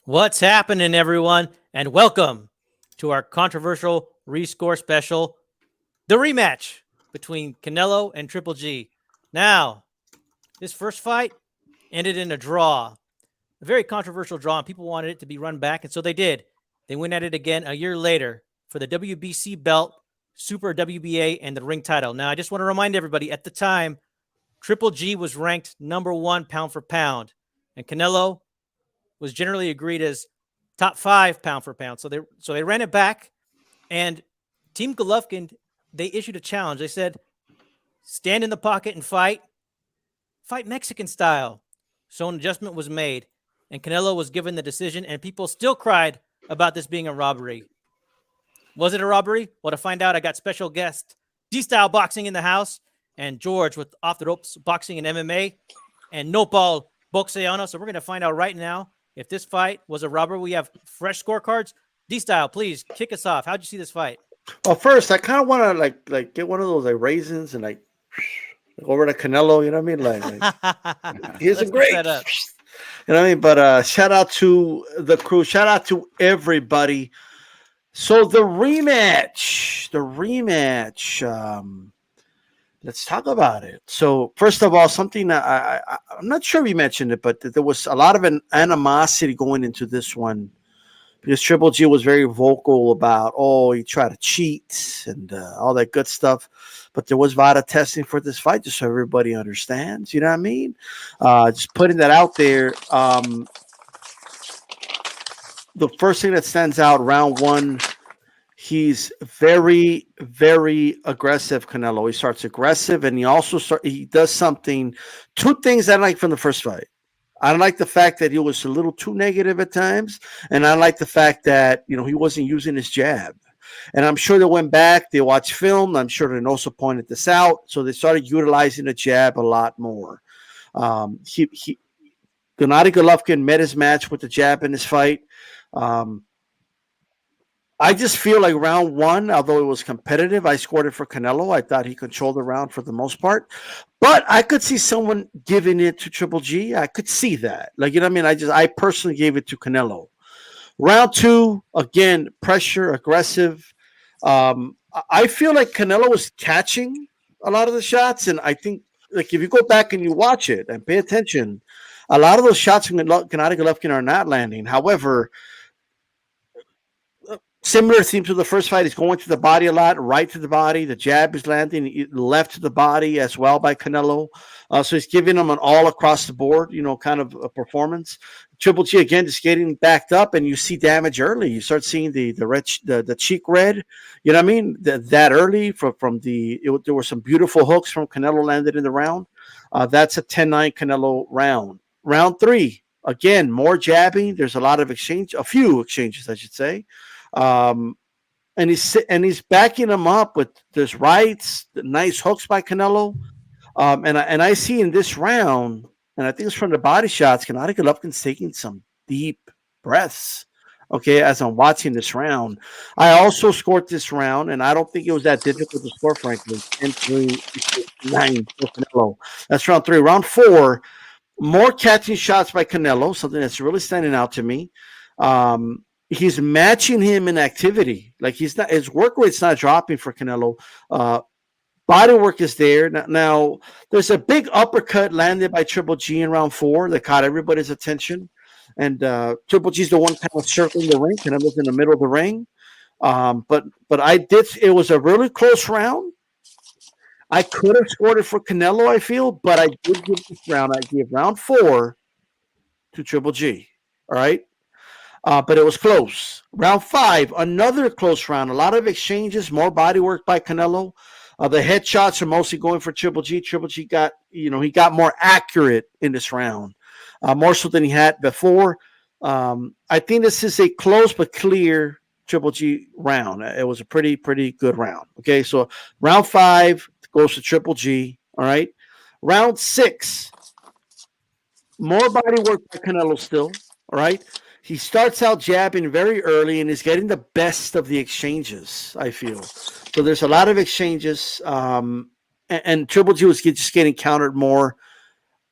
What's happening, everyone? And welcome to our controversial Rescore special, the rematch between Canelo and Triple G. Now, this first fight ended in a draw, a very controversial draw, and people wanted it to be run back, and so they did. They went at it again a year later for the WBC belt, Super WBA, and the ring title. Now, I just want to remind everybody, at the time, Triple G was ranked number one pound for pound, and Canelo was generally agreed as top 5 pound for pound. So they ran it back, and Team Golovkin, they issued a challenge. They said, stand in the pocket and fight Mexican style. So an adjustment was made, and Canelo was given the decision, and people still cried about this being a robbery. Was it a robbery? Well, to find out, I got special guest D-Style Boxing in the house, and George with Off the Ropes Boxing and MMA, and Nopal Boxeano. So we're going to find out right now if this fight was a robbery. We have fresh scorecards. D-Style, please kick us off. How'd you see this fight? Well, first, I kind of want to like get one of those raisins and over to Canelo. You know what I mean? Like here's a great. You know what I mean? But shout out to the crew. Shout out to everybody. So the rematch. Let's talk about it. So first of all, something that I'm not sure we mentioned it, but there was a lot of an animosity going into this one because Triple G was very vocal about, he tried to cheat and all that good stuff. But there was VADA testing for this fight, just so everybody understands. You know what I mean? Just putting that out there. The first thing that stands out, round one, he's very, very aggressive, Canelo. He starts aggressive, and he does two things I like from the first fight. I like the fact that he was a little too negative at times, and I like the fact that he wasn't using his jab. And I'm sure they went back, they watched film. I'm sure they also pointed this out, so they started utilizing the jab a lot more. Gennady Golovkin met his match with the jab in this fight. I just feel like round one, although it was competitive, I scored it for Canelo. I thought he controlled the round for the most part. But I could see someone giving it to Triple G. I could see that. Like, you know what I mean? I personally gave it to Canelo. Round two, again, pressure, aggressive. I feel like Canelo was catching a lot of the shots. And I think, like, if you go back and you watch it and pay attention, a lot of those shots from Gennady Golovkin are not landing. However, similar theme to the first fight. He's going to the body a lot, right to the body. The jab is landing left to the body as well by Canelo. So he's giving him an all across the board, kind of a performance. Triple G, again, just getting backed up, and you see damage early. You start seeing the cheek red. You know what I mean? That early there were some beautiful hooks from Canelo landed in the round. That's a 10-9 Canelo round. Round three, again, more jabbing. There's a few exchanges, I should say. And he's backing him up with this rights, the nice hooks by Canelo. And I see in this round, and I think it's from the body shots, Gennady Golovkin's taking some deep breaths. Okay, as I'm watching this round, I also scored this round, and I don't think it was that difficult to score, frankly. 10-3, 9 for Canelo. That's round three. Round four, more catching shots by Canelo, something that's really standing out to me. He's matching him in activity. Like his work rate's not dropping for Canelo. Body work is there. Now, there's a big uppercut landed by Triple G in round four that caught everybody's attention. And Triple G's the one kind of circling the ring, Canelo's in the middle of the ring. But it was a really close round. I could have scored it for Canelo, I feel, but I did give this round. I gave round four to Triple G. All right. But it was close. Round five, another close round. A lot of exchanges, more body work by Canelo. The headshots are mostly going for Triple G. Triple G he got more accurate in this round, more so than he had before. I think this is a close but clear Triple G round. It was a pretty good round. Okay, so round five goes to Triple G. All right. Round six, more body work by Canelo still. All right. He starts out jabbing very early and is getting the best of the exchanges, I feel. So there's a lot of exchanges, and Triple G was just getting countered more.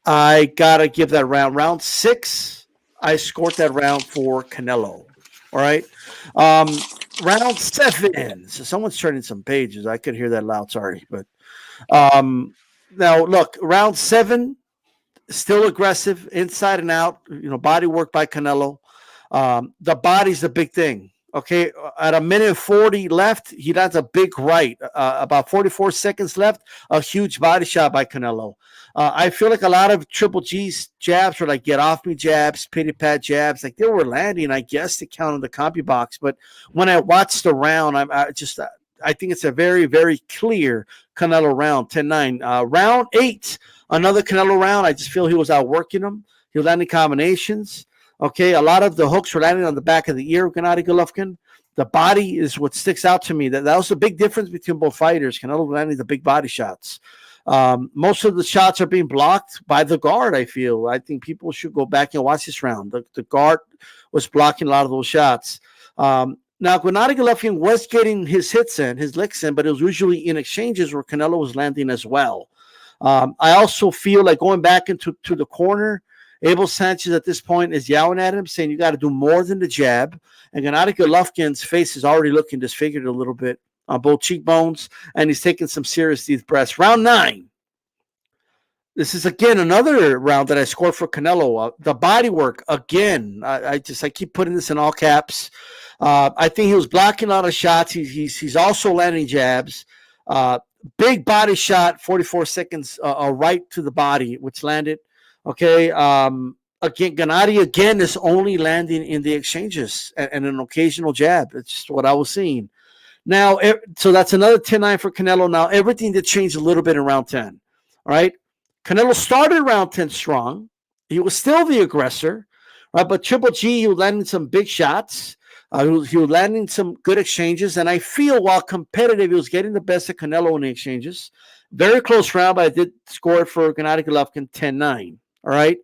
I got to give that round. Round six, I scored that round for Canelo. All right. Round 7. So someone's turning some pages. I could hear that loud. Sorry. But now, look, round 7, still aggressive, inside and out, body work by Canelo. The body's the big thing. Okay, at a minute 40 left, he lands a big right. About 44 seconds left, a huge body shot by Canelo. I feel like a lot of Triple G's jabs were like get off me jabs, pity pat jabs. Like they were landing, I guess, to count in the copy box. But when I watched the round, I think it's a very, very clear Canelo round, 10-9. Round 8, another Canelo round. I just feel he was outworking him. He was landing combinations. Okay, a lot of the hooks were landing on the back of the ear of Gennady Golovkin. The body is what sticks out to me. That was the big difference between both fighters. Canelo landing the big body shots. Most of the shots are being blocked by the guard, I feel. I think people should go back and watch this round. The guard was blocking a lot of those shots. Now, Gennady Golovkin was getting his hits in, his licks in, but it was usually in exchanges where Canelo was landing as well. I also feel like going back into the corner, Abel Sanchez at this point is yelling at him, saying you got to do more than the jab. And Gennady Golovkin's face is already looking disfigured a little bit on both cheekbones, and he's taking some serious deep breaths. Round 9. This is, again, another round that I scored for Canelo. The body work, again, I keep putting this in all caps. I think he was blocking a lot of shots. He's also landing jabs. Big body shot, 44 seconds, right to the body, which landed. Okay. Again, Gennady again is only landing in the exchanges and an occasional jab. It's just what I was seeing. Now, so that's another 10-9 for Canelo. Now, everything did change a little bit in round 10. All right. Canelo started round 10 strong. He was still the aggressor, right? But Triple G, he was landing some big shots. He was landing some good exchanges. And I feel while competitive, he was getting the best of Canelo in the exchanges. Very close round, but I did score it for Gennady Golovkin 10-9. All right.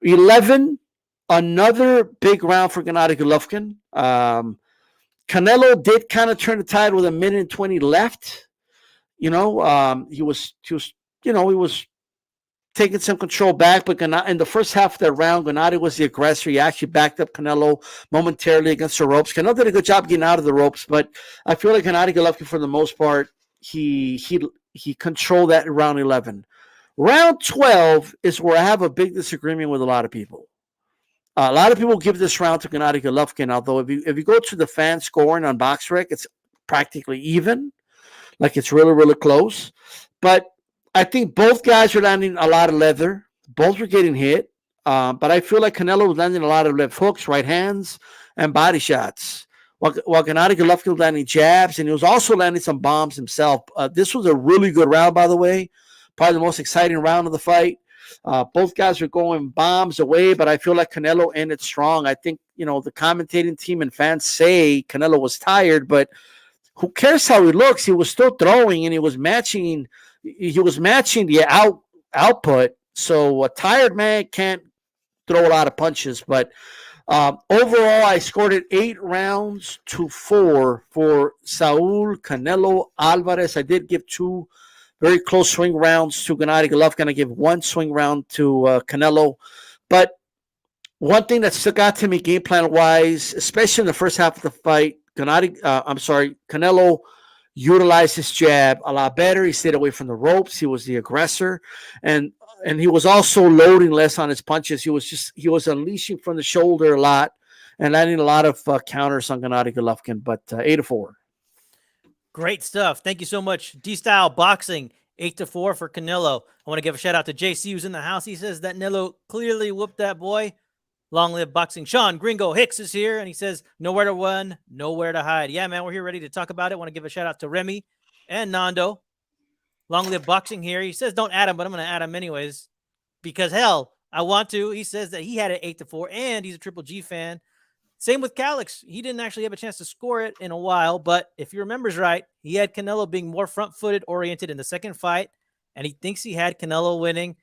11, another big round for Gennady Golovkin. Canelo did kind of turn the tide with a minute and 20 left. He was taking some control back, but in the first half of that round, Gennady was the aggressor. He actually backed up Canelo momentarily against the ropes. Canelo did a good job getting out of the ropes, but I feel like Gennady Golovkin, for the most part, he controlled that in round 11. Round 12 is where I have a big disagreement with a lot of people. A lot of people give this round to Gennady Golovkin, although if you go to the fan scoring on BoxRec, it's practically even. Like it's really, really close. But I think both guys are landing a lot of leather. Both were getting hit. But I feel like Canelo was landing a lot of left hooks, right hands, and body shots. While Gennady Golovkin was landing jabs, and he was also landing some bombs himself. This was a really good round, by the way. Probably the most exciting round of the fight. Both guys are going bombs away, but I feel like Canelo ended strong. I think, the commentating team and fans say Canelo was tired, but who cares how he looks? He was still throwing, and he was matching the output. So a tired man can't throw a lot of punches. But overall, I scored it 8-4 for Saul Canelo Alvarez. I did give 2 very close swing rounds to Gennady Golovkin. I give 1 swing round to Canelo. But one thing that stuck out to me game plan wise, especially in the first half of the fight, Canelo utilized his jab a lot better. He stayed away from the ropes. He was the aggressor, and he was also loading less on his punches. He was unleashing from the shoulder a lot and landing a lot of counters on Gennady Golovkin. But 8-4. Great stuff. Thank you so much. D-Style Boxing, 8-4 for Canelo. I want to give a shout out to JC who's in the house. He says that Canelo clearly whooped that boy. Long live boxing. Sean Gringo Hicks is here, and he says, nowhere to run, nowhere to hide. Yeah, man, we're here ready to talk about it. I want to give a shout out to Remy and Nando. Long live boxing here. He says don't add him, but I'm going to add him anyways because, hell, I want to. He says that he had it 8-4, and he's a Triple G fan. Same with Calix. He didn't actually have a chance to score it in a while, but if he remembers right, he had Canelo being more front-footed oriented in the second fight, and he thinks he had Canelo winning.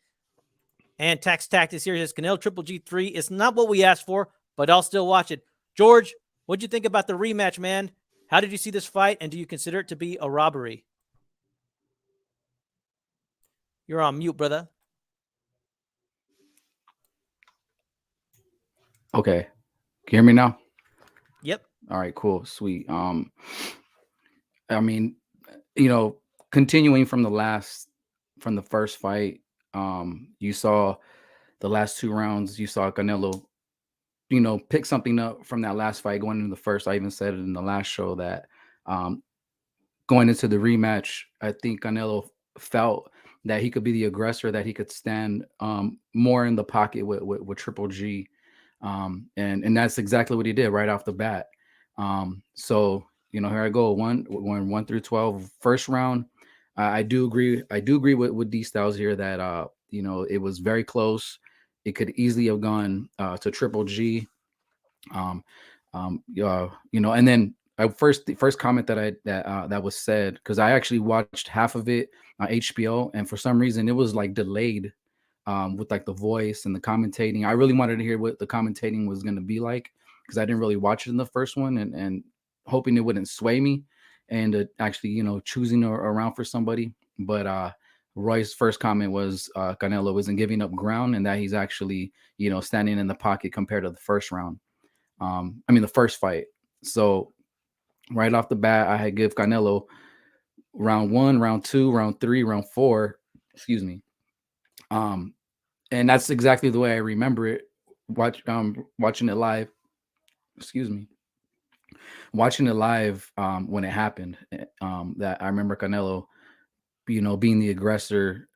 And Tax Tactics here says Canelo Triple G3 is not what we asked for, but I'll still watch it. George, what'd you think about the rematch, man? How did you see this fight, and do you consider it to be a robbery? You're on mute, brother. Okay. Can you hear me now? Yep. All right, cool, sweet. I mean, you know, continuing from the first fight, you saw the last two rounds, you saw Canelo, pick something up from that last fight going into the first. I even said it in the last show that um going into the rematch, I think Canelo felt that he could be the aggressor, that he could stand more in the pocket with Triple G, and that's exactly what he did right off the bat. So here I go, going 1 through 12, first round. I do agree. I do agree with D Styles here that it was very close. It could easily have gone to Triple G. Um, and then the first comment that was said, because I actually watched half of it on HBO, and for some reason it was like delayed with like the voice and the commentating. I really wanted to hear what the commentating was going to be like because I didn't really watch it in the first one, and hoping it wouldn't sway me and actually choosing around for somebody. But Roy's first comment was Canelo isn't giving up ground and that he's actually standing in the pocket compared to the first round. The first fight. So right off the bat, I had give Canelo round one, round two, round three, round four. Excuse me. Um, and that's exactly the way I remember it. Watching it live. Excuse me. Watching it live when it happened. That I remember Canelo, being the aggressor.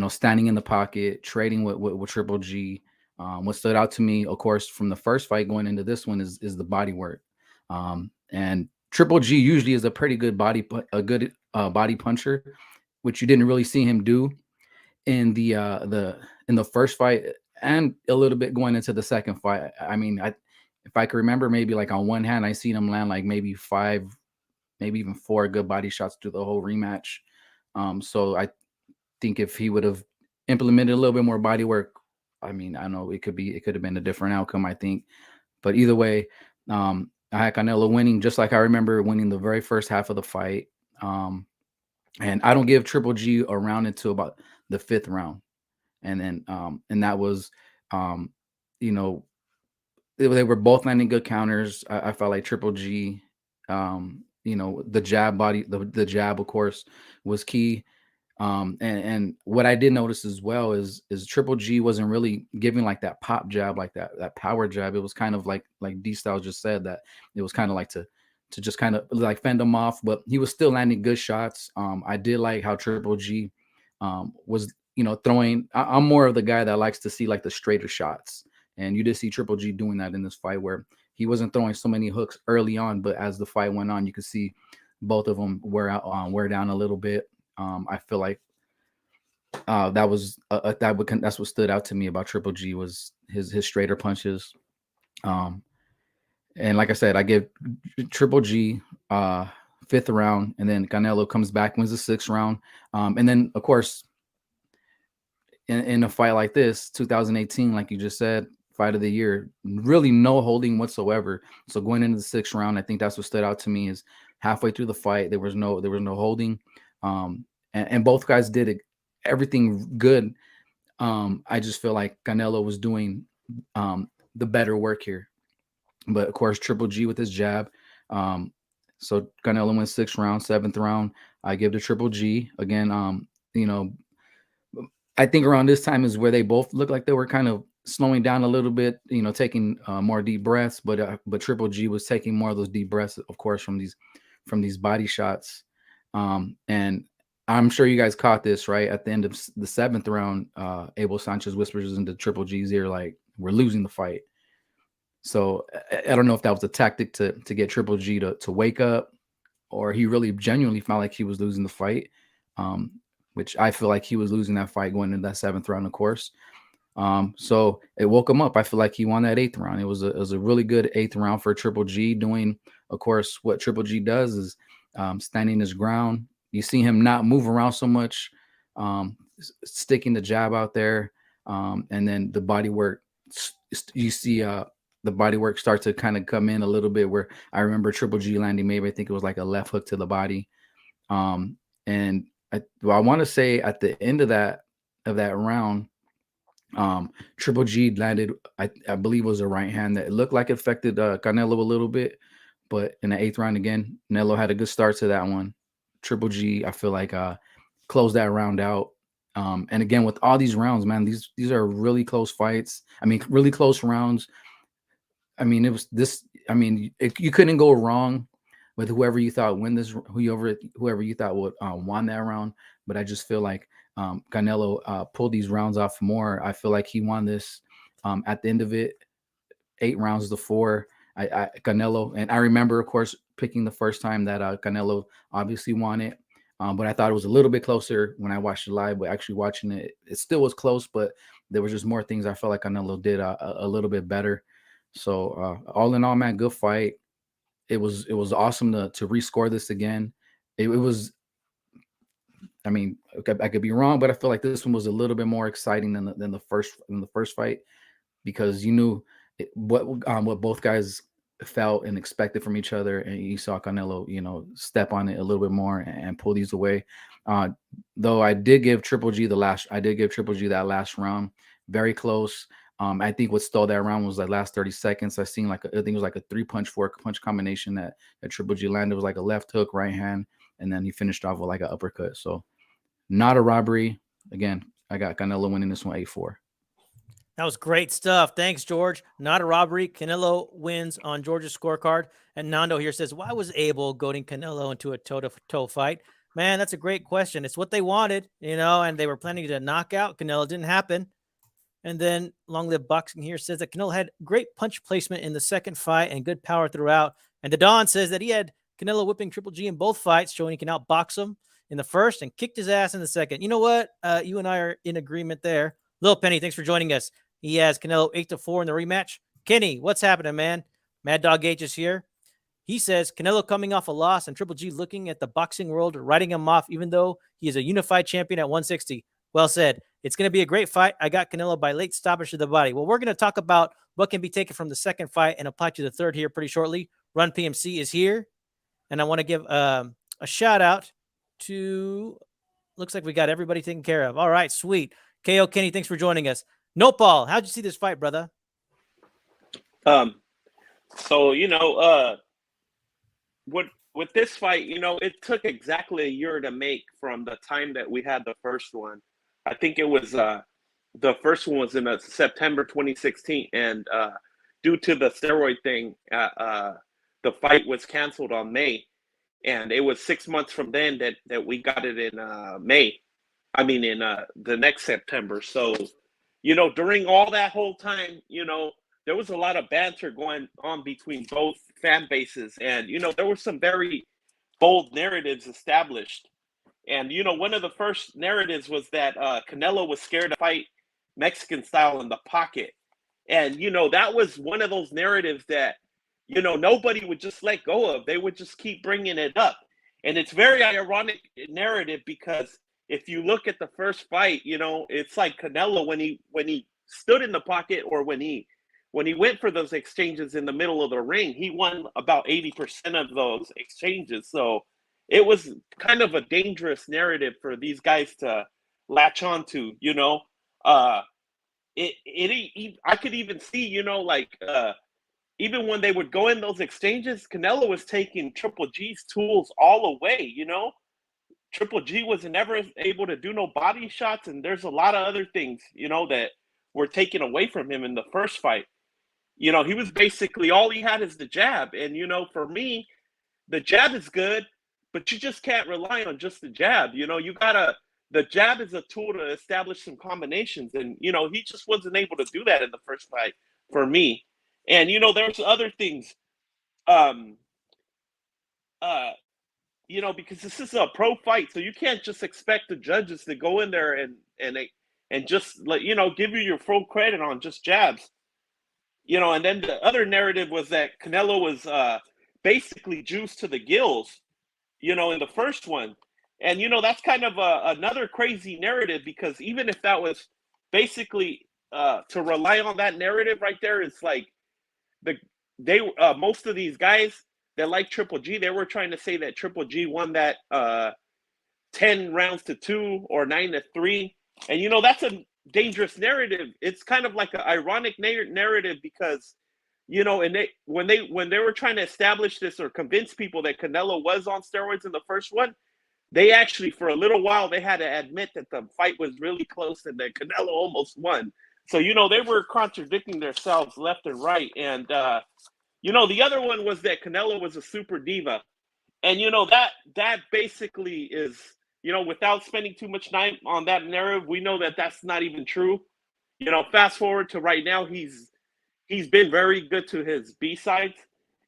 Standing in the pocket, trading with Triple G. What stood out to me, of course, from the first fight going into this one is the body work. And Triple G usually is a pretty good body puncher, which you didn't really see him do in the first fight, and a little bit going into the second fight. I mean, if I could remember, maybe like on one hand, I seen him land like maybe five, maybe even four good body shots through the whole rematch. So I think if he would have implemented a little bit more body work, I mean, I know it could have been a different outcome, I think. But either way, I had Canelo winning just like I remember winning the very first half of the fight. Um, and I don't give Triple G a round until about the fifth round. And then and that was um, you know, they were both landing good counters. I felt like Triple G, the the jab, of course, was key. And what I did notice as well is Triple G wasn't really giving like that pop jab, like that power jab. It was kind of like D Style just said, that it was kind of like to just kind of like fend him off, but he was still landing good shots. I did like how Triple G was throwing. I'm more of the guy that likes to see like the straighter shots, and you did see Triple G doing that in this fight where he wasn't throwing so many hooks early on, but as the fight went on, you could see both of them wear down a little bit. I feel like that's what stood out to me about Triple G was his straighter punches. Um, and like I said, I give Triple G fifth round, and then Canelo comes back, wins the sixth round, and then of course in a fight like this, 2018, like you just said, fight of the year, really no holding whatsoever. So going into the sixth round, I think that's what stood out to me is halfway through the fight, there was no holding. And both guys did it, everything good. I just feel like Canelo was doing the better work here. But of course, Triple G with his jab. Um, so Canelo wins sixth round, seventh round. I give to Triple G again. You know, I think around this time is where they both looked like they were kind of slowing down a little bit, taking more deep breaths. But Triple G was taking more of those deep breaths, of course, from these body shots. And I'm sure you guys caught this right at the end of the seventh round. Abel Sanchez whispers into Triple G's ear like, "We're losing the fight." So I don't know if that was a tactic to get Triple G to wake up, or he really genuinely felt like he was losing the fight. Um, which I feel like he was losing that fight going into that seventh round, of course. So it woke him up. I feel like he won that eighth round. It was a really good eighth round for Triple G, doing, of course, what Triple G does is standing his ground. You see him not move around so much, sticking the jab out there, and then the body work. You see the body work start to kind of come in a little bit. Where I remember Triple G landing, maybe I think it was like a left hook to the body, and I want to say at the end of that round, Triple G landed, I believe, was a right hand that looked like it affected Canelo a little bit, but in the 8th round again, Canelo had a good start to that one. Triple G, I feel like closed that round out. And again, with all these rounds, man, these are really close fights. I mean, really close rounds. I mean, it was this. I mean, you couldn't go wrong with whoever you thought win this, whoever you thought would won that round. But I just feel like Canelo pulled these rounds off more. I feel like he won this at the end of it, 8 rounds to 4. Canelo, and I remember, of course, picking the first time that Canelo obviously won it. But I thought it was a little bit closer when I watched it live. But actually watching it, it still was close. But there was just more things I felt like Canelo did a little bit better. So all in all, man, good fight. It was awesome to rescore this again. It was. I mean, I could be wrong, but I feel like this one was a little bit more exciting than the first fight, because you knew what both guys felt and expected from each other, and you saw Canelo, step on it a little bit more and pull these away. Though I did give Triple G that last round, very close. I think what stole that round was like last 30 seconds. I think it was like a 3-punch, 4-punch combination that Triple G landed. It was like a left hook, right hand, and then he finished off with like an uppercut. So not a robbery. Again, I got Canelo winning this one 8-4. That was great stuff. Thanks, George. Not a robbery. Canelo wins on George's scorecard. And Nando here says, why was Abel goading Canelo into a toe-to-toe fight? Man, that's a great question. It's what they wanted, and they were planning to knock out Canelo. It didn't happen. And then Long Live Boxing here says that Canelo had great punch placement in the second fight and good power throughout. And the Don says that he had Canelo whipping Triple G in both fights, showing he can outbox him in the first and kicked his ass in the second. You know what? You and I are in agreement there. Lil Penny, thanks for joining us. He has Canelo 8-4 in the rematch. Kenny, what's happening, man? Mad Dog H is here. He says Canelo coming off a loss and Triple G looking at the boxing world, writing him off, even though he is a unified champion at 160. Well said. It's going to be a great fight. I got Canelo by late stoppage to the body. Well, we're going to talk about what can be taken from the second fight and apply to the third here pretty shortly. Run PMC is here. And I want to give a shout out to, looks like we got everybody taken care of. All right, sweet. KO Kenny, thanks for joining us. Nopal, how'd you see this fight, brother? So, with this fight, it took exactly a year to make from the time that we had the first one. I think it was the first one was in September 2016, and due to the steroid thing, the fight was canceled on May, and it was 6 months from then that we got it in May. I mean, in the next September. So, during all that whole time, there was a lot of banter going on between both fan bases, and there were some very bold narratives established. And one of the first narratives was that Canelo was scared to fight Mexican style in the pocket, and that was one of those narratives that nobody would just let go of. They would just keep bringing it up, and it's very ironic narrative, because if you look at the first fight, it's like Canelo when he stood in the pocket, or when he went for those exchanges in the middle of the ring, he won about 80% of those exchanges. So it was kind of a dangerous narrative for these guys to latch onto. I could even see, even when they would go in those exchanges, Canelo was taking Triple G's tools all away. Triple G was never able to do no body shots, and there's a lot of other things, that were taken away from him in the first fight. He was basically, all he had is the jab. And, for me, the jab is good, but you just can't rely on just the jab. The jab is a tool to establish some combinations. And, he just wasn't able to do that in the first fight for me. And, there's other things, because this is a pro fight. So you can't just expect the judges to go in there and just give you your full credit on just jabs. And then the other narrative was that Canelo was basically juiced to the gills, in the first one. And, that's kind of another crazy narrative, because even if that was basically to rely on that narrative right there, it's like most of these guys that like Triple G, they were trying to say that Triple G won that 10 rounds to 2 or 9-3. And, dangerous narrative. It's kind of like an ironic narrative because, you know, and when they were trying to establish this or convince people that Canelo was on steroids in the first one, they actually, for a little while, they had to admit that the fight was really close and that Canelo almost won. So, you know, they were contradicting themselves left and right. And, you know, the other one was that Canelo was a super diva. And, you know, that basically is, you know, without spending too much time on that narrative, we know that that's not even true. You know, fast forward to right now, he's been very good to his B-sides.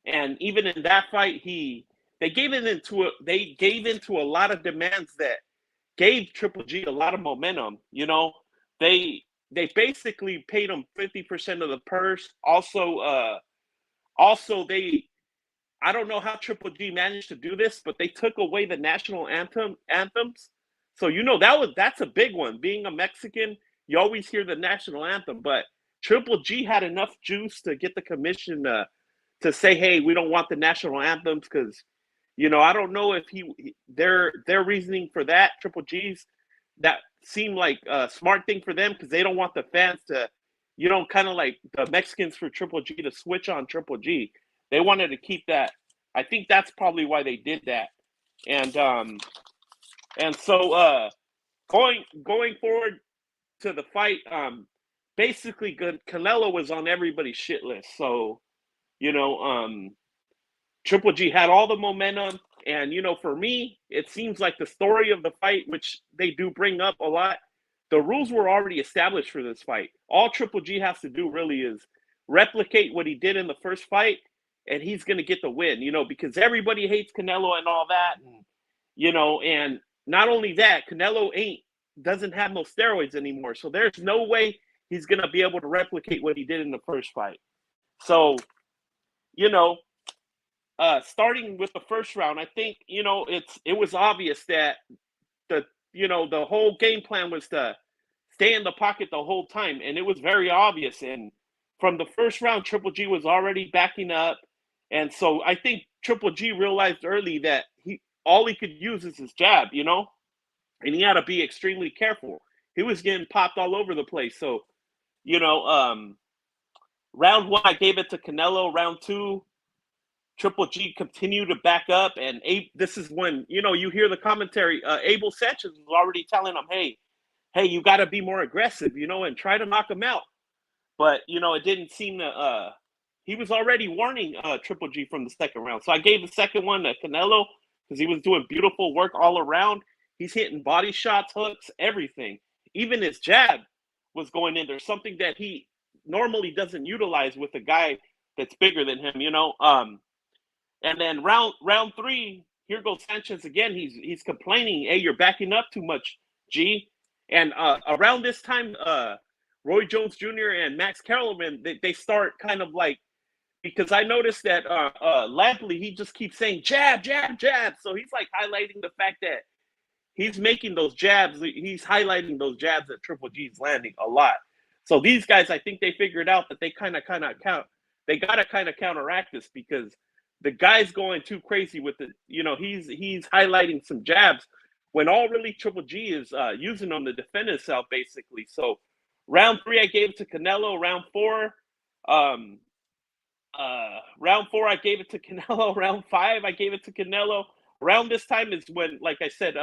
And even in that fight, they gave into a lot of demands that gave Triple G a lot of momentum. You know, they basically paid him 50% of the purse. Also they, I don't know how Triple G managed to do this, but they took away the national anthems. So, you know, that's a big one. Being a Mexican, you always hear the national anthem, but Triple G had enough juice to get the commission to say, hey, we don't want the national anthems because, you know, I don't know if their reasoning for that, Triple G's, that seemed like a smart thing for them because they don't want the fans to, you know, kind of like the Mexicans for Triple G to switch on Triple G. They wanted to keep that. I think that's probably why they did that. And so going forward to the fight, basically Canelo was on everybody's shit list. So, you know, Triple G had all the momentum. And, you know, for me, it seems like the story of the fight, which they do bring up a lot, the rules were already established for this fight. All Triple G has to do really is replicate what he did in the first fight, and he's going to get the win, you know, because everybody hates Canelo and all that. And, you know, and not only that, Canelo doesn't have no steroids anymore. So there's no way he's going to be able to replicate what he did in the first fight. So, you know, starting with the first round, I think, you know, it was obvious that the whole game plan was to stay in the pocket the whole time. And it was very obvious. And from the first round, Triple G was already backing up. And so I think Triple G realized early that all he could use is his jab, you know, and he had to be extremely careful. He was getting popped all over the place. So, you know, round one, I gave it to Canelo. Round two, Triple G continued to back up. And this is when, you know, you hear the commentary. Abel Sanchez was already telling him, hey, you got to be more aggressive, you know, and try to knock him out. But, you know, it didn't seem to he was already warning Triple G from the second round. So I gave the second one to Canelo because he was doing beautiful work all around. He's hitting body shots, hooks, everything. Even his jab was going in there, something that he normally doesn't utilize with a guy that's bigger than him, you know. And then round three, here goes Sanchez again. He's complaining, hey, you're backing up too much, G. And around this time, Roy Jones Jr. and Max Kellerman, they start kind of like, because I noticed that Lampley, he just keeps saying jab, jab, jab. So he's like highlighting the fact that he's making those jabs. He's highlighting those jabs that Triple G's landing a lot. So these guys, I think they figured out that they they got to kind of counteract this because the guy's going too crazy with it. You know, he's highlighting some jabs when all really Triple G is using them to defend himself, basically. So round three, I gave it to Canelo. Round four, I gave it to Canelo. Round five, I gave it to Canelo. Around this time is when, like I said,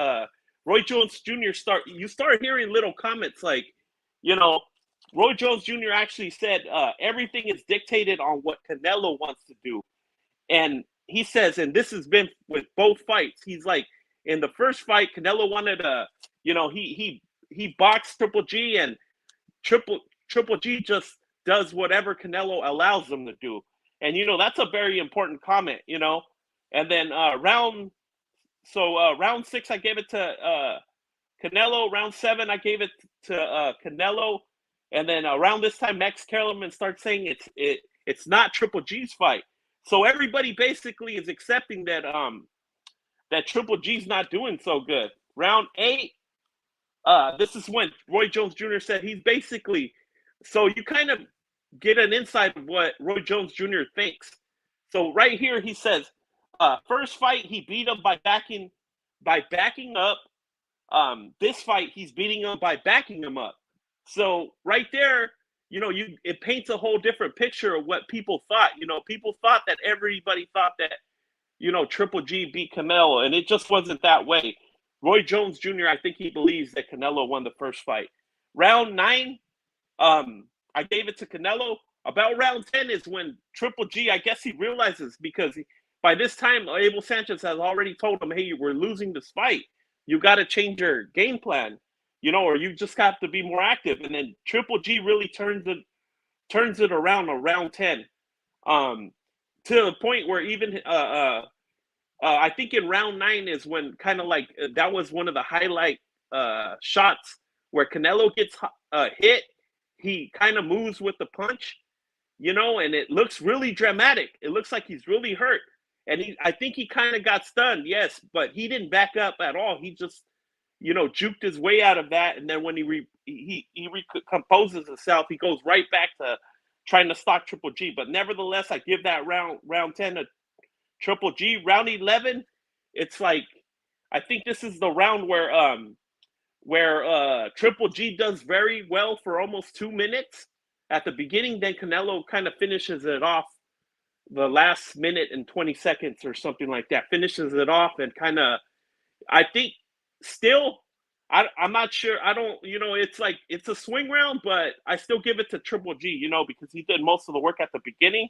Roy Jones Jr. You start hearing little comments like, you know, Roy Jones Jr. actually said everything is dictated on what Canelo wants to do. And he says, and this has been with both fights, he's like, in the first fight, Canelo wanted to, you know, he boxed Triple G, and Triple G just does whatever Canelo allows him to do. And, you know, that's a very important comment, you know. And then round six, I gave it to Canelo. Round seven, I gave it to Canelo. And then around this time, Max Kellerman starts saying it's not Triple G's fight. So everybody basically is accepting that that Triple G's not doing so good. Round eight, this is when Roy Jones Jr. said he's basically, so you kind of get an insight of what Roy Jones Jr. thinks. So right here he says, first fight he beat him by backing up. This fight he's beating him by backing him up. So right there, it paints a whole different picture of what people thought. People thought that everybody thought that, Triple G beat Canelo, and it just wasn't that way. Roy Jones Jr., I think he believes that Canelo won the first fight. Round 9, I gave it to Canelo. About round 10 is when Triple G, I guess he realizes, because by this time, Abel Sanchez has already told him, hey, we're losing this fight. You got to change your game plan, or you just have to be more active. And then Triple G really turns it around 10, to the point where even I think in round 9 is when kind of like that was one of the highlight shots where Canelo gets hit. He kind of moves with the punch, and it looks really dramatic. It looks like he's really hurt. And I think he kind of got stunned, yes, but he didn't back up at all. He just, juked his way out of that. And then when he recomposes himself, he goes right back to trying to stop Triple G. But nevertheless, I give that round 10 to Triple G. Round 11, it's like, I think this is the round where Triple G does very well for almost 2 minutes at the beginning. Then Canelo kind of finishes it off the last minute and 20 seconds or something like that. Finishes it off and kind of, I think, still, I'm not sure. I don't, it's like, it's a swing round, but I still give it to Triple G, because he did most of the work at the beginning.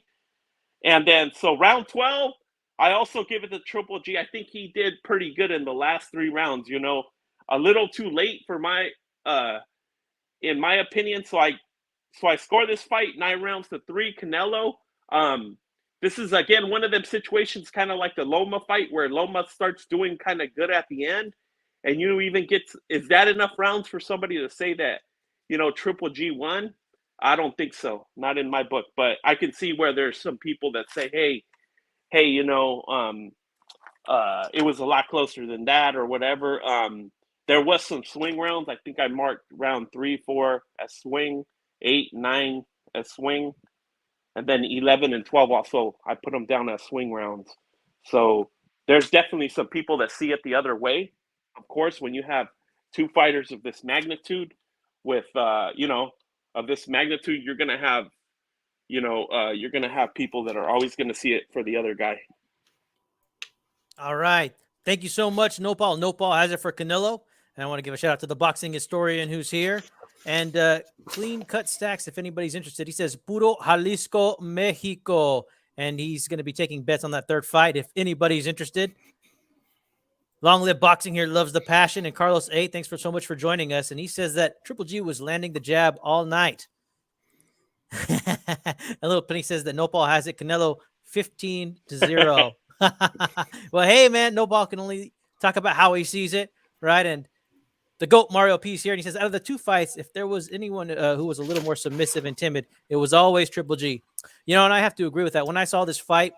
And then, so round 12, I also give it to Triple G. I think he did pretty good in the last 3 rounds, a little too late for in my opinion. So I score this fight 9 rounds to 3, Canelo. This is, again, one of them situations kind of like the Loma fight where Loma starts doing kind of good at the end. And even is that enough rounds for somebody to say that, Triple G won? I don't think so. Not in my book. But I can see where there's some people that say, hey, it was a lot closer than that or whatever. There was some swing rounds. I think I marked round 3, 4 as swing, 8, 9 as swing, and then 11 and 12 also, I put them down as swing rounds. So there's definitely some people that see it the other way. Of course, when you have 2 fighters of this magnitude with, of this magnitude, you're going to have, people that are always going to see it for the other guy. All right. Thank you so much, Nopal. Nopal has it for Canelo. And I want to give a shout out to the boxing historian who's here. And Clean Cut Stacks, if anybody's interested. He says, Puro Jalisco, Mexico. And he's going to be taking bets on that 3rd fight if anybody's interested. Long Live Boxing here loves the passion. And Carlos A., thanks so much for joining us. And he says that Triple G was landing the jab all night. A little Penny says that Nopal has it. Canelo 15-0. Well, hey, man, Nopal can only talk about how he sees it, right? And the GOAT Mario P's here, and he says, out of the 2 fights, if there was anyone who was a little more submissive and timid, it was always Triple G. And I have to agree with that. When I saw this fight,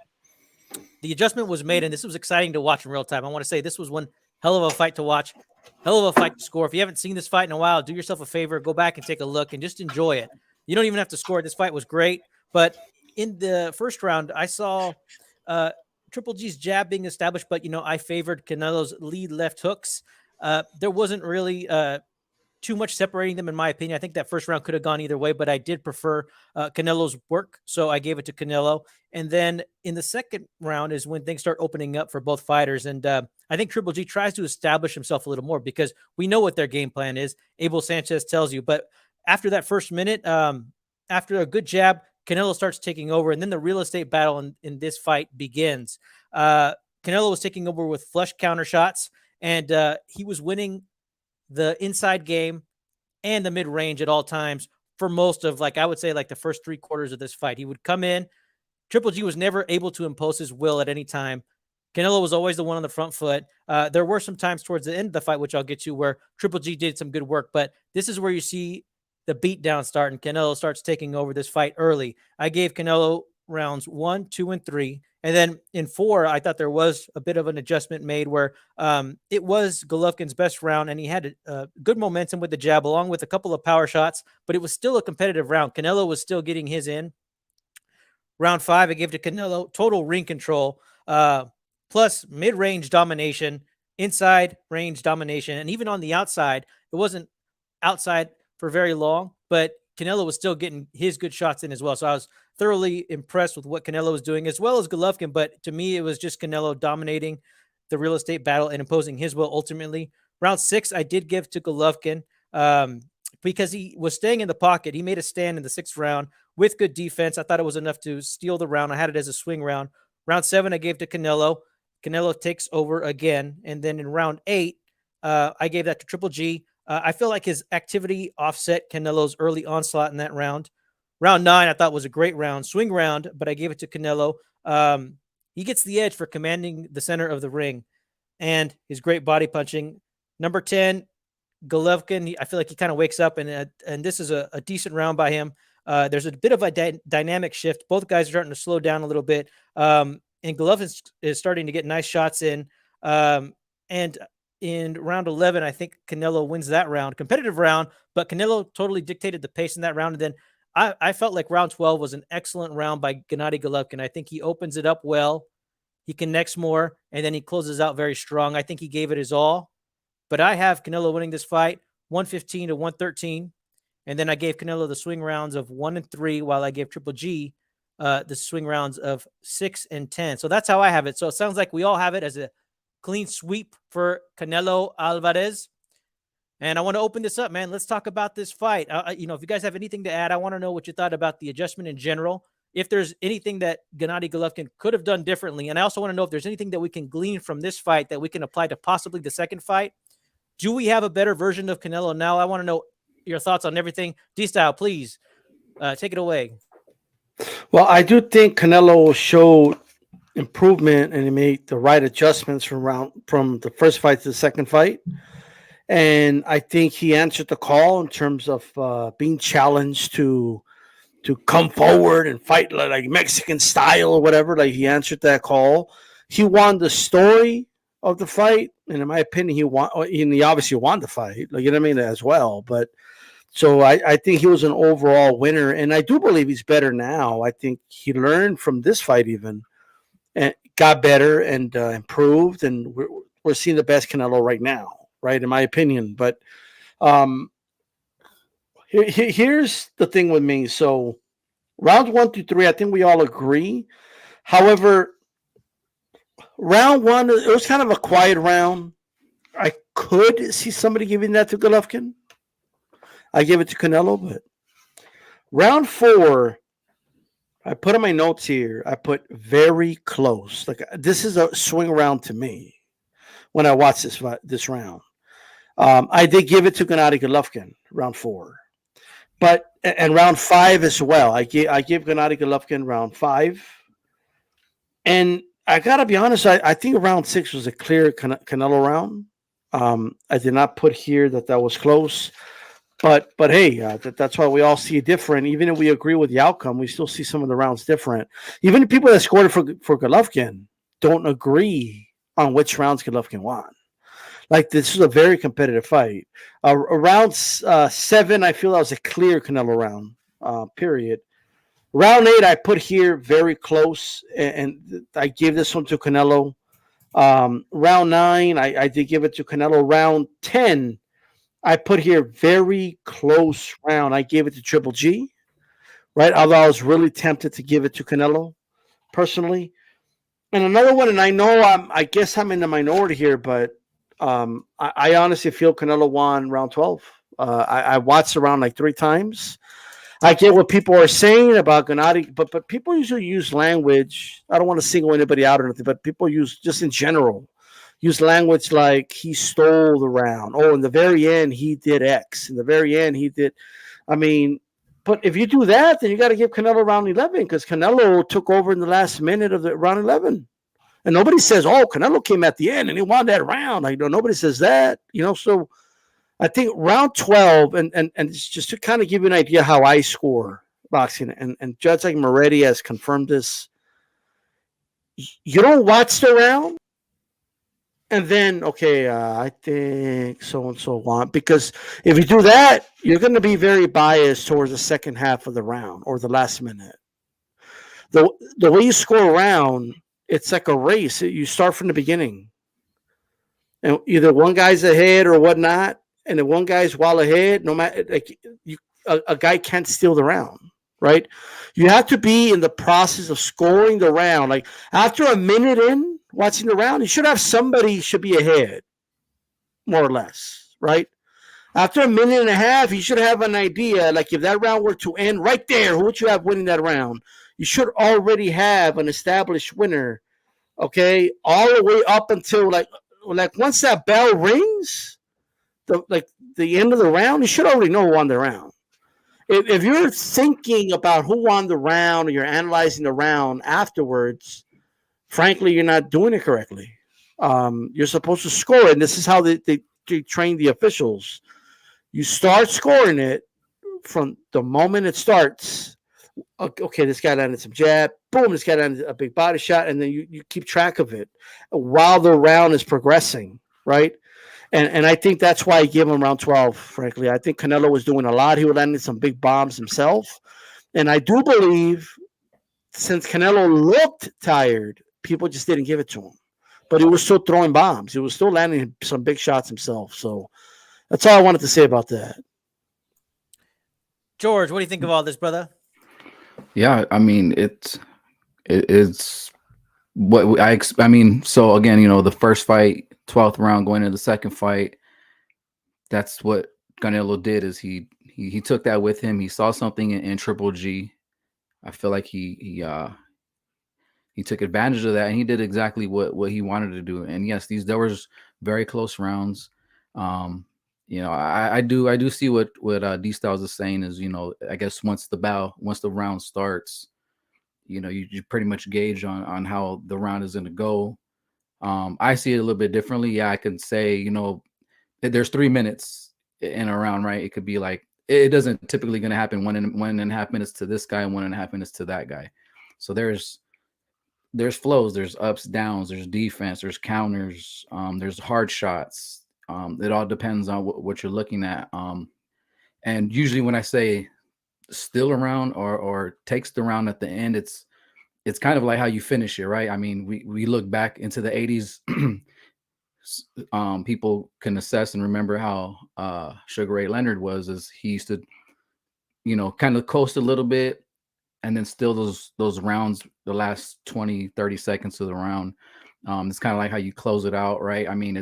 the adjustment was made, and this was exciting to watch in real time. I want to say this was one hell of a fight to watch, hell of a fight to score. If you haven't seen this fight in a while, do yourself a favor, go back and take a look and just enjoy it. You don't even have to score. This fight was great. But in the first round, I saw Triple G's jab being established, but, I favored Canelo's lead left hooks. There wasn't really too much separating them, in my opinion. I think that first round could have gone either way, but I did prefer Canelo's work, so I gave it to Canelo. And then in the second round is when things start opening up for both fighters. And I think Triple G tries to establish himself a little more because we know what their game plan is. Abel Sanchez tells you. But after that first minute, after a good jab, Canelo starts taking over, and then the real estate battle in this fight begins. Canelo was taking over with flush counter shots, and he was winning the inside game and the mid-range at all times for most of, I would say, the first 3 quarters of this fight. He would come in. Triple G was never able to impose his will at any time. Canelo was always the one on the front foot. There were some times towards the end of the fight, which I'll get to, where Triple G did some good work, but this is where you see the beatdown start, and Canelo starts taking over this fight early. I gave Canelo rounds 1, 2, and 3. And then in 4, I thought there was a bit of an adjustment made where it was Golovkin's best round, and he had good momentum with the jab along with a couple of power shots, but it was still a competitive round. Canelo was still getting his in. Round 5, I gave to Canelo total ring control, plus mid-range domination, inside range domination, and even on the outside, it wasn't outside for very long, but Canelo was still getting his good shots in as well. So I was thoroughly impressed with what Canelo was doing, as well as Golovkin. But to me, it was just Canelo dominating the real estate battle and imposing his will ultimately. Round 6, I did give to Golovkin because he was staying in the pocket. He made a stand in the 6th round with good defense. I thought it was enough to steal the round. I had it as a swing round. Round 7, I gave to Canelo. Canelo takes over again. And then in round 8, I gave that to Triple G. I feel like his activity offset Canelo's early onslaught in that round. Round 9, I thought was a great round, swing round, but I gave it to Canelo. He gets the edge for commanding the center of the ring and his great body punching. Number 10, Golovkin, I feel like he kind of wakes up, and this is a decent round by him. There's a bit of a dynamic shift. Both guys are starting to slow down a little bit, and Golovkin is starting to get nice shots in. And in round 11, I think Canelo wins that round, competitive round, but Canelo totally dictated the pace in that round. And then I felt like round 12 was an excellent round by Gennady Golovkin. I think he opens it up well. He connects more, and then he closes out very strong. I think he gave it his all. But I have Canelo winning this fight 115 to 113. And then I gave Canelo the swing rounds of 1 and 3, while I gave Triple G the swing rounds of 6 and 10. So that's how I have it. So it sounds like we all have it as a clean sweep for Canelo Alvarez. And I want to open this up, man. Let's talk about this fight. If you guys have anything to add, I want to know what you thought about the adjustment in general. If there's anything that Gennady Golovkin could have done differently. And I also want to know if there's anything that we can glean from this fight that we can apply to possibly the second fight. Do we have a better version of Canelo now? I want to know your thoughts on everything. D-Style, please take it away. Well, I do think Canelo showed improvement and he made the right adjustments from the first fight to the second fight. And I think he answered the call in terms of being challenged to come forward and fight like Mexican style or whatever. Like, he answered that call. He won the story of the fight, and in my opinion, he obviously won the fight. Like, you know what I mean, as well. But so I think he was an overall winner, and I do believe he's better now. I think he learned from this fight even, and got better and improved, and we're seeing the best Canelo right now, right, in my opinion. But here's the thing with me. So rounds 1 through 3, I think we all agree. However, round 1, it was kind of a quiet round. I could see somebody giving that to Golovkin. I give it to Canelo, but round 4, I put in my notes here, I put very close. Like, this is a swing round to me when I watch this round. I did give it to Gennady Golovkin, round 4. But, and round 5 as well. I give Gennady Golovkin round 5. And I got to be honest, I think round 6 was a clear Canelo round. I did not put here that was close. But hey, that's why we all see it different. Even if we agree with the outcome, we still see some of the rounds different. Even the people that scored for Golovkin don't agree on which rounds Golovkin won. Like, this is a very competitive fight. Round 7, I feel that was a clear Canelo round, period. Round 8, I put here very close, and I gave this one to Canelo. Round 9, I did give it to Canelo. Round 10, I put here very close round. I gave it to Triple G, right? Although I was really tempted to give it to Canelo, personally. And another one, and I know I guess I'm in the minority here, but I honestly feel Canelo won round 12. I watched the round like 3 times. I get what people are saying about Gennady, but people usually use language. I don't want to single anybody out or anything, but people use, just in general, use language like he stole the round. Oh, in the very end, he did X. In the very end, he did. I mean, but if you do that, then you got to give Canelo round 11, because Canelo took over in the last minute of the round 11. And nobody says, oh, Canelo came at the end and he won that round. Like, nobody says that, so I think round 12, and it's just to kind of give you an idea how I score boxing, and Judge like Moretti has confirmed this. You don't watch the round, and then, okay, I think so-and-so won. Because if you do that, you're going to be very biased towards the second half of the round or the last minute. The way you score a round, it's like a race. You start from the beginning. And either one guy's ahead or whatnot, and the one guy's well ahead, no matter like a guy can't steal the round, right? You have to be in the process of scoring the round. Like after a minute in watching the round, you should have somebody should be ahead, more or less, right? After a minute and a half, you should have an idea. Like if that round were to end right there, who would you have winning that round? You should already have an established winner. Okay, all the way up until like once that bell rings, the end of the round, you should already know who won the round. If you're thinking about who won the round or you're analyzing the round afterwards, frankly, you're not doing it correctly. You're supposed to score it, and this is how they train the officials. You start scoring it from the moment it starts. Okay, this guy landed some jab. Boom, this guy landed a big body shot, and then you keep track of it while the round is progressing, right? And I think that's why I gave him round 12, frankly. I think Canelo was doing a lot. He was landing some big bombs himself. And I do believe since Canelo looked tired, people just didn't give it to him. But he was still throwing bombs. He was still landing some big shots himself. So that's all I wanted to say about that. George, what do you think of all this, brother? Yeah, I mean it's what I mean. So again, the first fight, 12th round, going into the second fight, that's what Canelo did. Is he took that with him. He saw something in Triple G. I feel like he took advantage of that, and he did exactly what he wanted to do. And yes, there was very close rounds. I do see what D Styles is saying is, I guess once the round starts, you pretty much gauge on how the round is going to go. I see it a little bit differently. Yeah, I can say, there's 3 minutes in a round, right? It could be like, it doesn't typically going to happen 1.5 minutes to this guy and 1.5 minutes to that guy. So there's flows, there's ups, downs, there's defense, there's counters, there's hard shots. It all depends on what you're looking at. And usually when I say still around or takes the round at the end, it's kind of like how you finish it, right? I mean, we look back into the 80s. People can assess and remember how Sugar Ray Leonard was, as he used to, kind of coast a little bit, and then still those rounds, the last 20, 30 seconds of the round, it's kind of like how you close it out, right? I mean,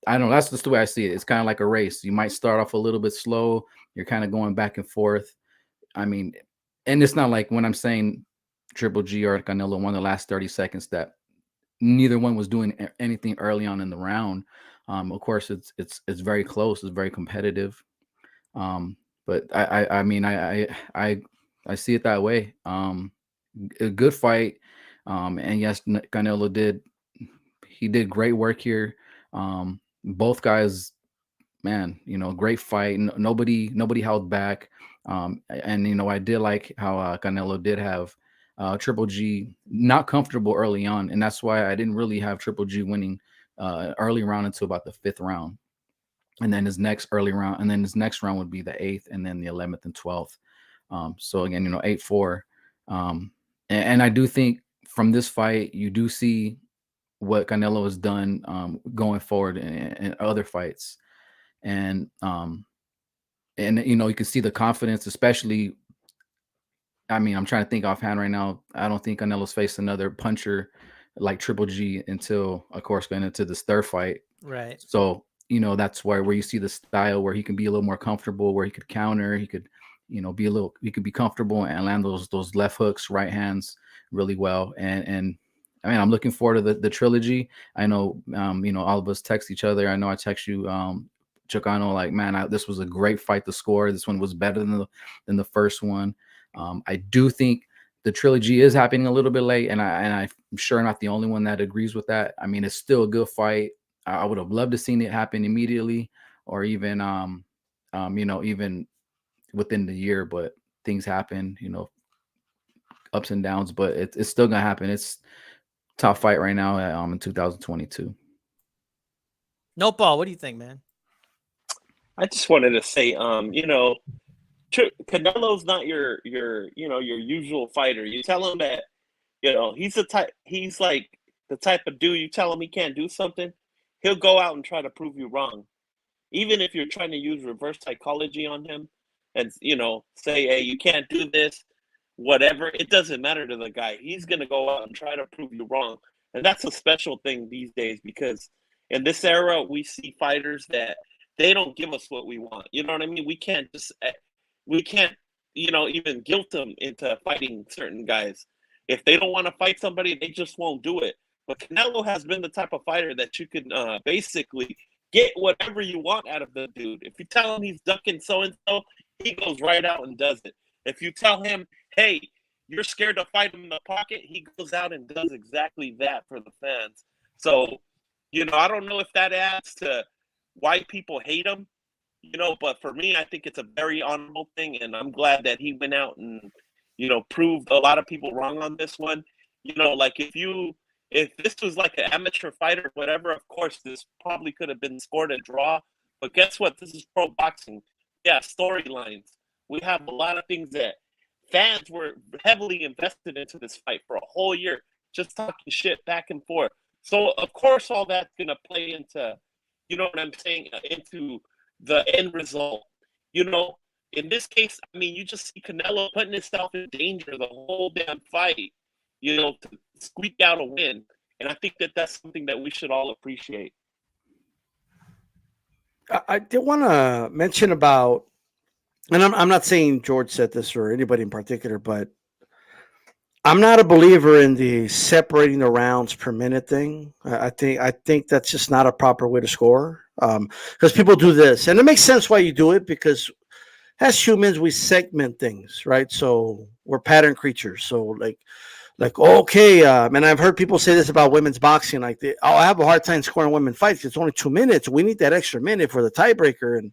I don't know, that's just the way I see it. It's kind of like a race. You might start off a little bit slow. You're kind of going back and forth. I mean, and it's not like when I'm saying Triple G or Canelo won the last 30 seconds that neither one was doing anything early on in the round. Of course, it's very close. It's very competitive. But I mean, I see it that way. A good fight. And yes, Canelo did great work here. Both guys, man, great fight. Nobody held back. And I did like how Canelo did have Triple G not comfortable early on, and that's why I didn't really have Triple G winning early round until about the 5th round, and then his next round would be the 8th, and then the 11th and 12th. So again, 8-4, and I do think from this fight you do see what Canelo has done going forward in other fights, and you can see the confidence, especially. I mean, I'm trying to think offhand right now. I don't think Canelo's faced another puncher like Triple G until, of course, going into this third fight. Right. So, that's where you see the style where he can be a little more comfortable, where he could counter, he could, he could be comfortable and land those left hooks, right hands really well. And I mean, I'm looking forward to the trilogy. I know, all of us text each other. I know I text you, Chicano, like, man, this was a great fight to score. This one was better than the first one. I do think the trilogy is happening a little bit late, and I'm sure not the only one that agrees with that. I mean, it's still a good fight. I would have loved to seen it happen immediately, or even even within the year. But things happen, ups and downs. But it's still gonna happen. It's top fight right now in 2022. Nopal, what do you think, man? I just wanted to say, Canelo's not your usual fighter. You tell him that, he's like the type of dude, you tell him he can't do something, he'll go out and try to prove you wrong. even if you're trying to use reverse psychology on him and, say, hey, you can't do this, whatever, it doesn't matter to the guy. He's going to go out and try to prove you wrong. And that's a special thing these days, because in this era, we see fighters that they don't give us what we want. You know what I mean? We can't, even guilt them into fighting certain guys. If they don't want to fight somebody, they just won't do it. But Canelo has been the type of fighter that you can basically get whatever you want out of the dude. If you tell him he's ducking so-and-so, he goes right out and does it. If you tell him, hey, you're scared to fight him in the pocket, he goes out and does exactly that for the fans. So, I don't know if that adds to why people hate him, but for me, I think it's a very honorable thing, and I'm glad that he went out and, proved a lot of people wrong on this one. Like if this was like an amateur fighter or whatever, of course, this probably could have been scored a draw. But guess what? This is pro boxing. Yeah, storylines. We have a lot of things that fans were heavily invested into this fight for a whole year, just talking shit back and forth. So, of course, all that's going to play into, into the end result. In this case, you just see Canelo putting himself in danger the whole damn fight, to squeak out a win. And I think that that's something that we should all appreciate. I did want to mention about, and I'm not saying George said this or anybody in particular, but I'm not a believer in the separating the rounds per minute thing. I think that's just not a proper way to score, because people do this, and it makes sense why you do it, because as humans we segment things, right? So we're pattern creatures. So okay, and I've heard people say this about women's boxing, I have a hard time scoring women fights. It's only 2 minutes. We need that extra minute for the tiebreaker. And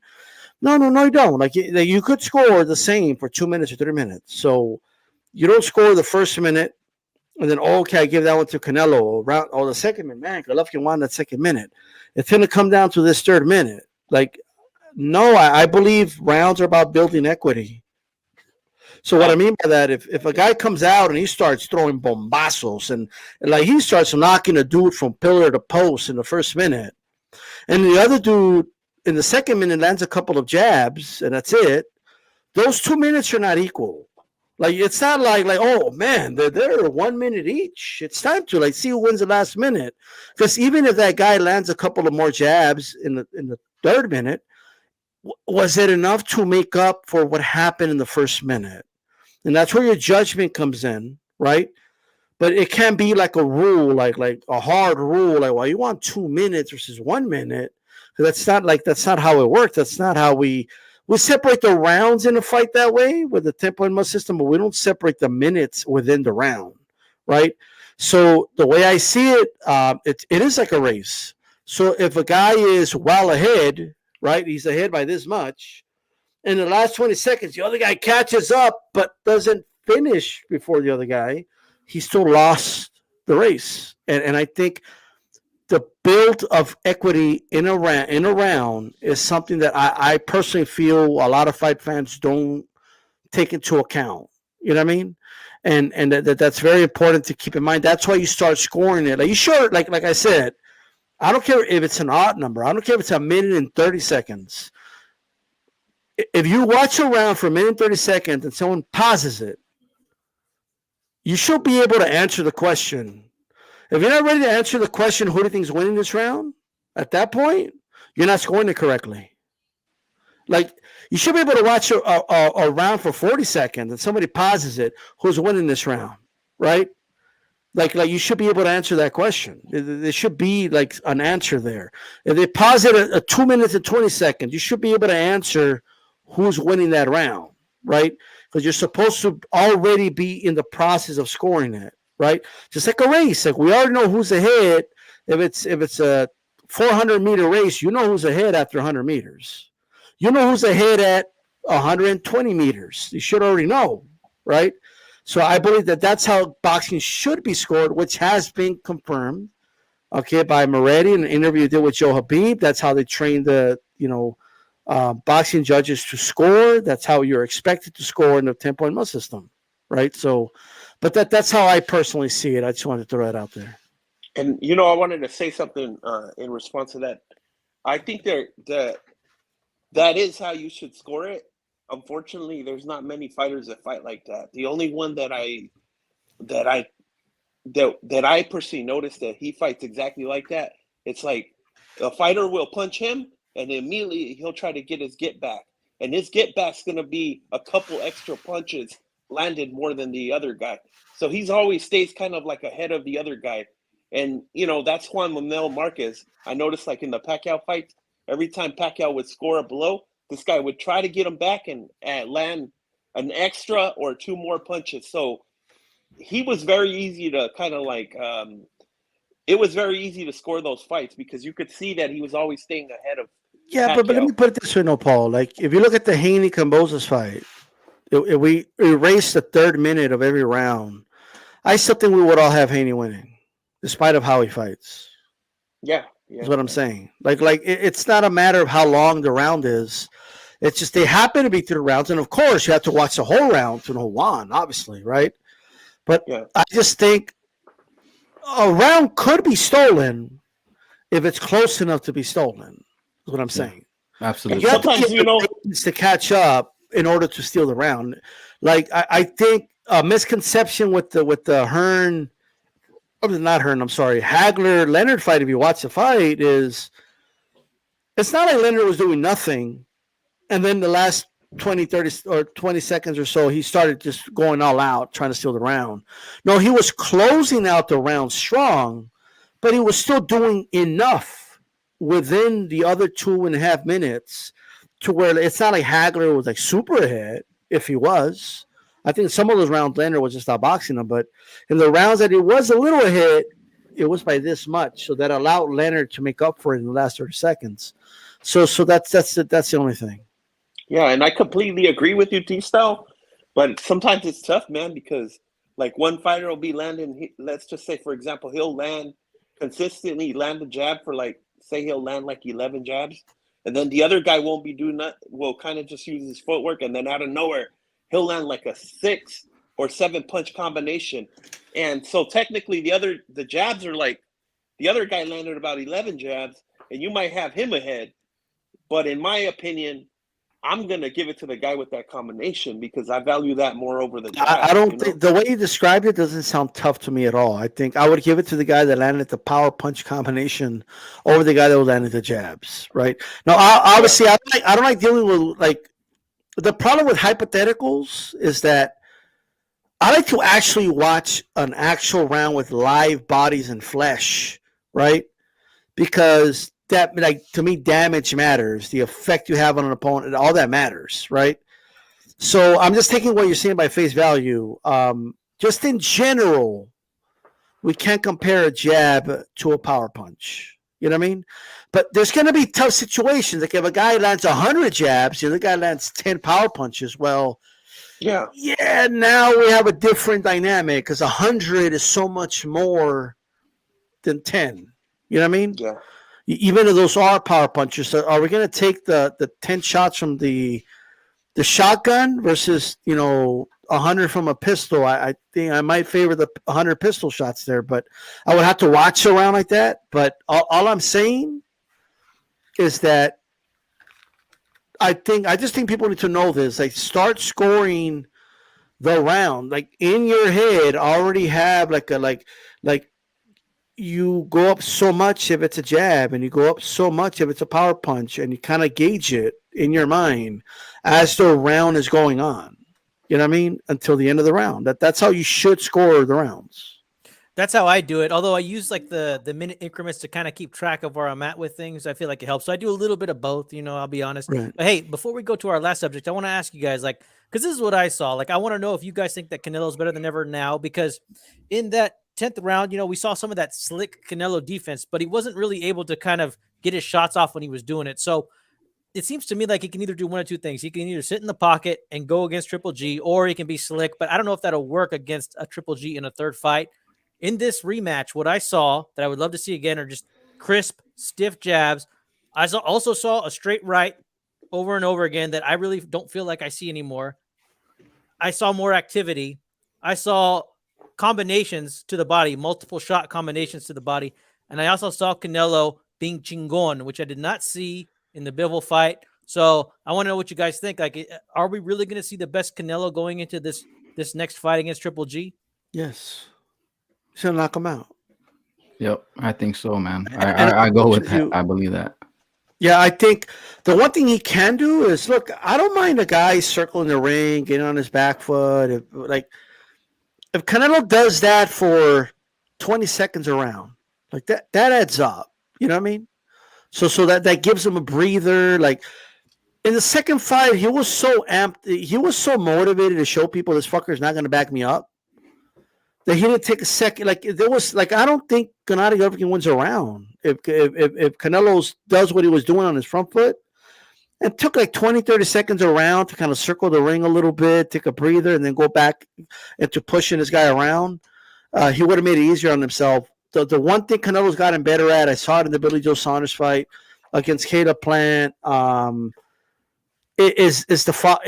no, you don't. Like you could score the same for 2 minutes or 3 minutes. So you don't score the first minute, and then okay, I give that one to Canelo, or the second minute. Man, Golovkin won that second minute. It's going to come down to this third minute. No, I believe rounds are about building equity. So what I mean by that, if a guy comes out and he starts throwing bombazos and he starts knocking a dude from pillar to post in the first minute, and the other dude in the second minute lands a couple of jabs and that's it, those 2 minutes are not equal. It's not like oh man, they're 1 minute each. It's time to see who wins the last minute, because even if that guy lands a couple of more jabs in the third minute, was it enough to make up for what happened in the first minute? And that's where your judgment comes in, right? But it can't be like a rule, like a hard rule, well, you want 2 minutes versus 1 minute. That's not how it works. That's not how we separate the rounds in a fight that way with the tempo and must system, but we don't separate the minutes within the round, right? So the way I see it, it is like a race. So if a guy is well ahead, right, he's ahead by this much, in the last 20 seconds, the other guy catches up but doesn't finish before the other guy, he still lost the race. And I think the build of equity in a round is something that I personally feel a lot of fight fans don't take into account. You know what I mean? And that's very important to keep in mind. That's why you start scoring it. Like I said, I don't care if it's an odd number. I don't care if it's 1 minute and 30 seconds. If you watch a round for 1 minute and 30 seconds and someone pauses it, you should be able to answer the question. If you're not ready to answer the question, who do you think is winning this round? At that point, you're not scoring it correctly. You should be able to watch a round for 40 seconds and somebody pauses it, who's winning this round, right? You should be able to answer that question. There should be an answer there. If they pause it at 2 minutes and 20 seconds, you should be able to answer who's winning that round, right? Because you're supposed to already be in the process of scoring it, right? Just like a race. We already know who's ahead. If it's a 400-meter race, you know who's ahead after 100 meters. You know who's ahead at 120 meters. You should already know, right? So I believe that that's how boxing should be scored, which has been confirmed, okay, by Moretti in an interview he did with Joe Habib. That's how they train the, boxing judges to score. That's how you're expected to score in the 10-point must system, right? So, but that's how I personally see it. I just wanted to throw that out there. And I wanted to say something in response to that. I think that is how you should score it. Unfortunately, there's not many fighters that fight like that. The only one that I personally noticed that he fights exactly like that. It's like a fighter will punch him, and immediately he'll try to get his get back, and his get back's going to be a couple extra punches landed more than the other guy. So he's always stays kind of like ahead of the other guy, and that's Juan Manuel Marquez. I noticed like in the Pacquiao fights, every time Pacquiao would score a blow, this guy would try to get him back and land an extra or two more punches. So he was very easy to kind of like it was very easy to score those fights because you could see that he was always staying ahead of but let me put it this way, Nopal. Like if you look at the Haney Cambosos fight, if we erase the third minute of every round, I still think we would all have Haney winning, despite of how he fights. Yeah. That's what I'm saying. Like it's not a matter of how long the round is. It's just they happen to be 3 rounds, and of course you have to watch the whole round to know Juan, obviously, right? But I just think a round could be stolen if it's close enough to be stolen. Is what I'm saying. Absolutely. You have to get to catch up in order to steal the round. Like I think a misconception with the Hearn, not Hearn, I'm sorry, Hagler Leonard fight. If you watch the fight, it's not like Leonard was doing nothing, and then the last 20, 30 or 20 seconds or so, he started just going all out, trying to steal the round. No, he was closing out the round strong, but he was still doing enough within the other 2.5 minutes to where it's not like Hagler was like super ahead. If he was, I think some of those rounds Leonard was just outboxing him, but in the rounds that he was a little ahead, it was by this much. So that allowed Leonard to make up for it in the last 30 seconds. So that's the only thing. Yeah, and I completely agree with you, T-Style, but sometimes it's tough, man, because like one fighter will be landing, let's just say, for example, he'll consistently land a jab for like, say he'll land like 11 jabs, and then the other guy won't be doing that, will kind of just use his footwork, and then out of nowhere, he'll land like a 6 or 7 punch combination. And so technically the jabs are like, the other guy landed about 11 jabs, and you might have him ahead, but in my opinion, I'm going to give it to the guy with that combination because I value that more over the jab. I don't think the way you described it doesn't sound tough to me at all. I think I would give it to the guy that landed the power punch combination over the guy that landed the jabs, right? Now, obviously, I don't like dealing with like the problem with hypotheticals is that I like to actually watch an actual round with live bodies and flesh, right? Because that, like, to me, damage matters. The effect you have on an opponent, all that matters, right? So I'm just taking what you're saying by face value. Just in general, we can't compare a jab to a power punch. You know what I mean? But there's going to be tough situations. Like if a guy lands 100 jabs, the other guy lands 10 power punches. Well, yeah. Now we have a different dynamic because 100 is so much more than 10. You know what I mean? Yeah. Even if those are power punches, are we going to take the 10 shots from the shotgun versus 100 from a pistol? I think I might favor the 100 pistol shots there, but I would have to watch around like that. But all I'm saying is that I just think people need to know this. Like, start scoring the round. Like in your head, already have like you go up so much if it's a jab, and you go up so much if it's a power punch, and you kind of gauge it in your mind as the round is going on. You know what I mean? Until the end of the round. That's how you should score the rounds. That's how I do it. Although I use like the minute increments to kind of keep track of where I'm at with things. I feel like it helps. So I do a little bit of both, I'll be honest. Right. But hey, before we go to our last subject, I want to ask you guys, like, because this is what I saw. Like, I want to know if you guys think that Canelo's better than ever now, because in that 10th round, we saw some of that slick Canelo defense, but he wasn't really able to kind of get his shots off when he was doing it. So it seems to me like he can either do one of two things. He can either sit in the pocket and go against Triple G, or he can be slick, but I don't know if that'll work against a Triple G in a third fight. In this rematch, what I saw that I would love to see again are just crisp, stiff jabs. I also saw a straight right over and over again that I really don't feel like I see anymore. I saw more activity. I saw combinations to the body, multiple shot combinations to the body. And I also saw Canelo being chingon, which I did not see in the Bivol fight. So I want to know what you guys think. Like, are we really going to see the best Canelo going into this next fight against Triple G? Yes. He's going to knock him out. Yep, I think so, man. And I go with that. you, I believe that. yeah, I think the one thing he can do is look. I don't mind a guy circling the ring, getting on his back foot. If Canelo does that for 20 seconds around, like that adds up. You know what I mean? So that gives him a breather. Like in the second fight, he was so amped. He was so motivated to show people this fucker is not going to back me up that he didn't take a second. Like there was like I don't think Gennady Golovkin wins a round if Canelo does what he was doing on his front foot and took like 20, 30 seconds around to kind of circle the ring a little bit, take a breather, and then go back into pushing this guy around. He would have made it easier on himself. The one thing Canelo's gotten better at, I saw it in the Billy Joe Saunders fight against Caleb Plant. Is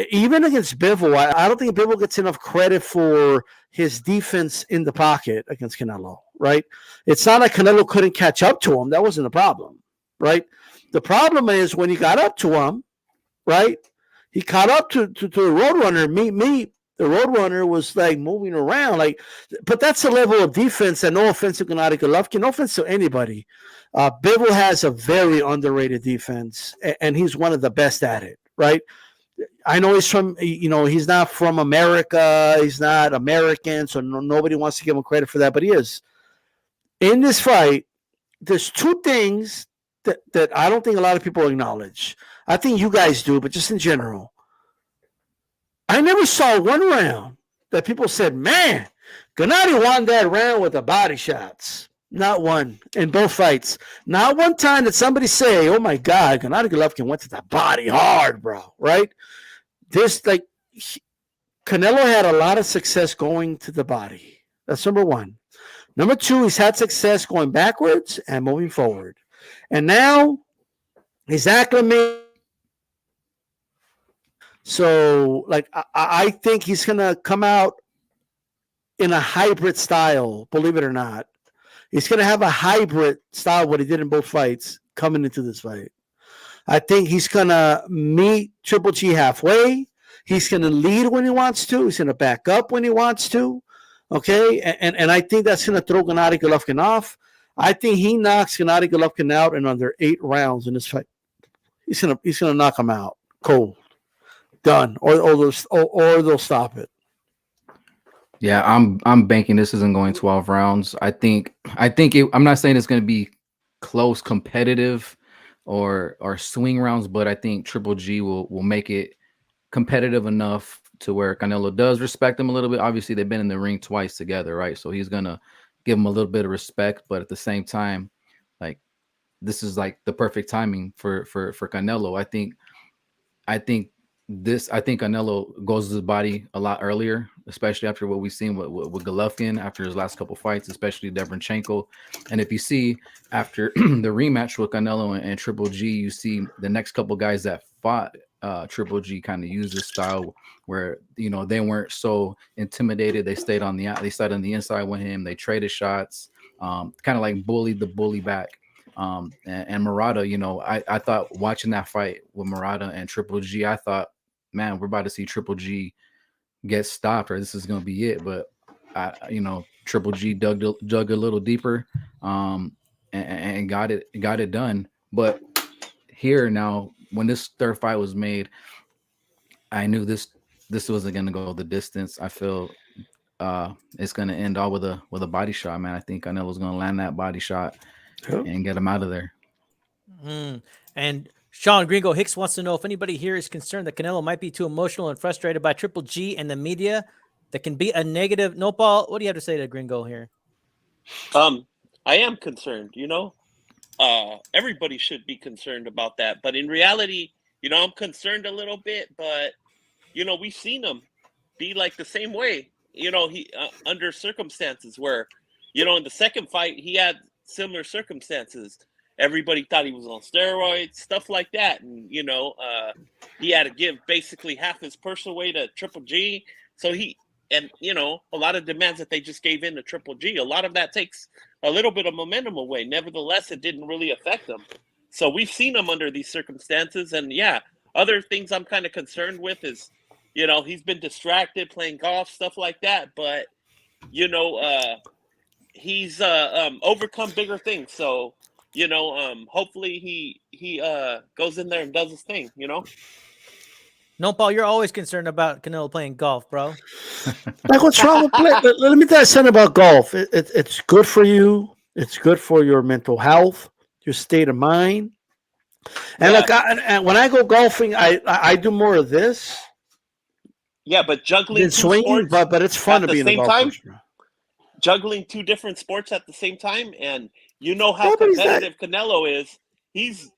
even against Bivol. I don't think Bivol gets enough credit for his defense in the pocket against Canelo. Right? It's not like Canelo couldn't catch up to him. That wasn't the problem. Right? The problem is when he got up to him. Right? He caught up to the Roadrunner. The Roadrunner was like moving around, like, but that's a level of defense. And no offense to Gennady Golovkin, no offense to anybody. Bivol has a very underrated defense, and he's one of the best at it. Right? I know he's from, he's not from America. He's not American, so nobody wants to give him credit for that, but he is. In this fight, there's two things that I don't think a lot of people acknowledge. I think you guys do, but just in general. I never saw one round that people said, man, Gennady won that round with the body shots. Not one in both fights. Not one time did somebody say, oh my God, Gennady Golovkin went to the body hard, bro. Right? Canelo had a lot of success going to the body. That's number one. Number two, he's had success going backwards and moving forward. And now he's acclimated. So, like, I think he's going to come out in a hybrid style, believe it or not. He's going to have a hybrid style, what he did in both fights, coming into this fight. I think he's going to meet Triple G halfway. He's going to lead when he wants to. He's going to back up when he wants to. Okay? And I think that's going to throw Gennady Golovkin off. I think he knocks Gennady Golovkin out in under 8 rounds in this fight. He's gonna knock him out cold. Done, or they'll stop it. Yeah, I'm banking this isn't going 12 rounds. I think I'm not saying it's going to be close, competitive, or swing rounds, but I think Triple G will make it competitive enough to where Canelo does respect him a little bit. Obviously, they've been in the ring twice together, right? So he's gonna give him a little bit of respect, but at the same time, like this is like the perfect timing for Canelo. I think Canelo goes to his body a lot earlier, especially after what we've seen with Golovkin after his last couple fights, especially Deverenchenko. And if you see after the rematch with Canelo and Triple G, you see the next couple guys that fought Triple G kind of use this style where they weren't so intimidated. They stayed on the inside with him. They traded shots, kind of like bullied the bully back. And Murata, I thought watching that fight with Murata and Triple G, I thought, man, we're about to see Triple G get stopped, or this is going to be it. But Triple G dug a little deeper, and got it done. But here now, when this third fight was made, I knew this wasn't going to go the distance. I feel it's going to end all with a body shot, man. I think Canelo's going to land that body shot and get him out of there. And Sean Gringo Hicks wants to know if anybody here is concerned that Canelo might be too emotional and frustrated by Triple G and the media that can be a negative. Nopal, what do you have to say to Gringo here? I am concerned, everybody should be concerned about that. But in reality, I'm concerned a little bit, but, we've seen him be like the same way, he under circumstances where, in the second fight, he had similar circumstances. Everybody thought he was on steroids, stuff like that. And, he had to give basically half his purse away to Triple G. So a lot of demands that they just gave in to Triple G, a lot of that takes a little bit of momentum away. Nevertheless, it didn't really affect them. So we've seen him under these circumstances. And yeah, Other things I'm kind of concerned with is, he's been distracted playing golf, stuff like that. But he's overcome bigger things. So hopefully he goes in there and does his thing. Nopal, you're always concerned about Canelo playing golf, bro. Like, what's wrong with play? Let me tell you something about golf. It's good for you. It's good for your mental health, your state of mind. And Yeah. look, and when I go golfing, I do more of this Yeah, but juggling than two swinging. sports But it's fun at to the be in a same golf time, course, bro. juggling two different sports at the same time, and how Yeah, but he's not. competitive Canelo is. He's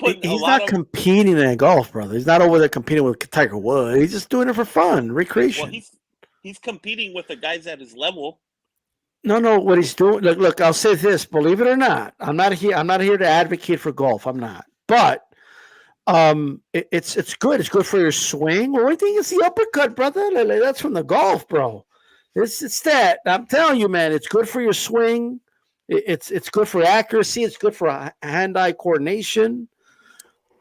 putting a He's lot not of competing in golf, brother. He's not over there competing with Tiger Woods. He's just doing it for fun, recreation. well, he's competing with the guys at his level. No. What he's doing. Look. I'll say this. Believe it or not, I'm not here. I'm not here to advocate for golf. I'm not. But it's good. It's good for your swing. Well, I think it's the uppercut, brother. That's from the golf, bro. It's that. I'm telling you, man. It's good for your swing. It's good for accuracy. It's good for hand-eye coordination.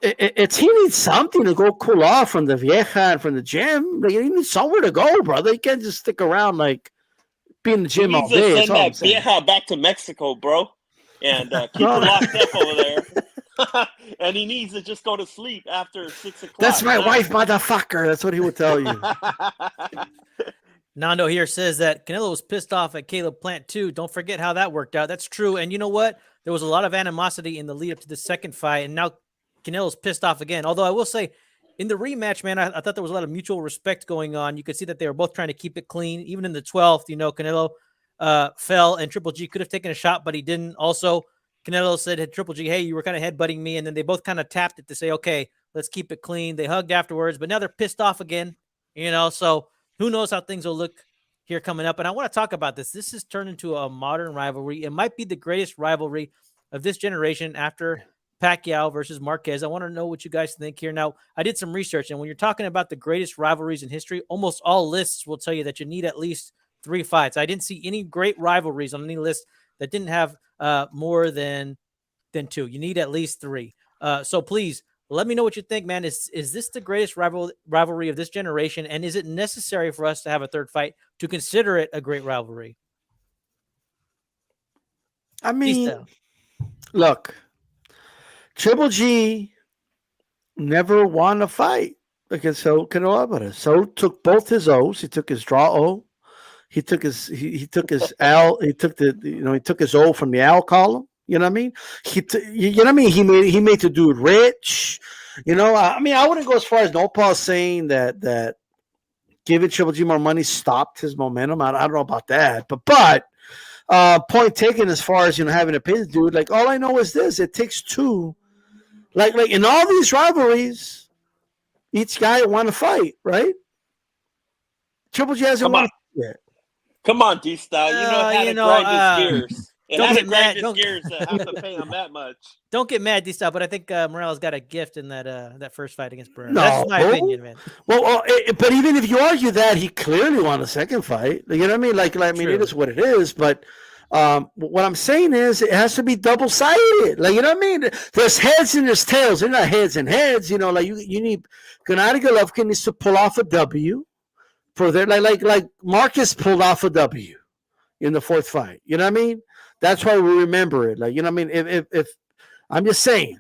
He needs something to go cool off from the vieja and from the gym. Like, he needs somewhere to go, brother. He can't just stick around like be in the He gym all needs to day. send that vieja back to Mexico, bro, and keep her locked up over there. And he needs to just go to sleep after 6 o'clock. That's my wife, motherfucker. That's what he would tell you. Nando here says that Canelo was pissed off at Caleb Plant too. Don't forget how that worked out. That's true. And you know what? There was a lot of animosity in the lead up to the second fight, and now Canelo's pissed off again. Although I will say, in the rematch, man, I thought there was a lot of mutual respect going on. You could see that they were both trying to keep it clean. Even in the 12th, Canelo fell, and Triple G could have taken a shot, but he didn't. Also, Canelo said to Triple G, hey, you were kind of headbutting me, and then they both kind of tapped it to say, okay, let's keep it clean. They hugged afterwards, but now they're pissed off again, so who knows how things will look here coming up. And I want to talk about this. This has turned into a modern rivalry. It might be the greatest rivalry of this generation after Pacquiao versus Marquez. I want to know what you guys think here. Now, I did some research, and when you're talking about the greatest rivalries in history, almost all lists will tell you that you need at least 3 fights. I didn't see any great rivalries on any list that didn't have more than 2. You need at least 3. So please let me know what you think, man. Is this the greatest rivalry of this generation? And is it necessary for us to have a third fight to consider it a great rivalry? I mean, look, Triple G never won a fight against Canelo Alvarez. So took both his O's. He took his draw O. He took his L. He took he took his O from the L column. You know what I mean? You know what I mean? He made the dude rich. I mean, I wouldn't go as far as Nopal saying that giving Triple G more money stopped his momentum. I don't know about that, but point taken as far as having to pay the dude. Like, all I know is this: it takes 2. Like in all these rivalries, each guy won a fight, right? Triple G hasn't won a fight yet. Come on, D-Style. You know how to grind his gears. Don't get mad. Don't gears to have to pay him that much. Don't get mad, D-Style, but I think Morales got a gift in that first fight against Bruno. No. That's my opinion, man. Well, but even if you argue that, he clearly won a second fight. You know what I mean? Like I mean, it is what it is. But what I'm saying is, it has to be double-sided. Like, you know what I mean? There's heads and there's tails. They're not heads and heads. Like you need Gennady Golovkin needs to pull off a W for their like Marcus pulled off a W in the 4th fight. You know what I mean? That's why we remember it. Like, you know what I mean? If I'm just saying,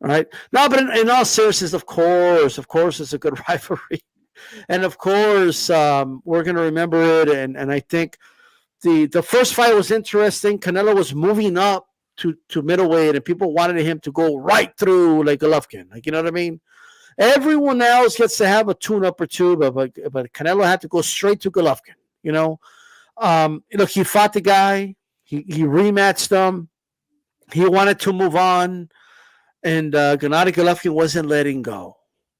all right. No, but in all seriousness, of course, it's a good rivalry, and of course, we're gonna remember it. And I think the first fight was interesting. Canelo was moving up to middleweight, and people wanted him to go right through like Golovkin. Like, you know what I mean? Everyone else gets to have a tune-up or two, but Canelo had to go straight to Golovkin. Look, he fought the guy. He rematched him. He wanted to move on, and Gennady Golovkin wasn't letting go.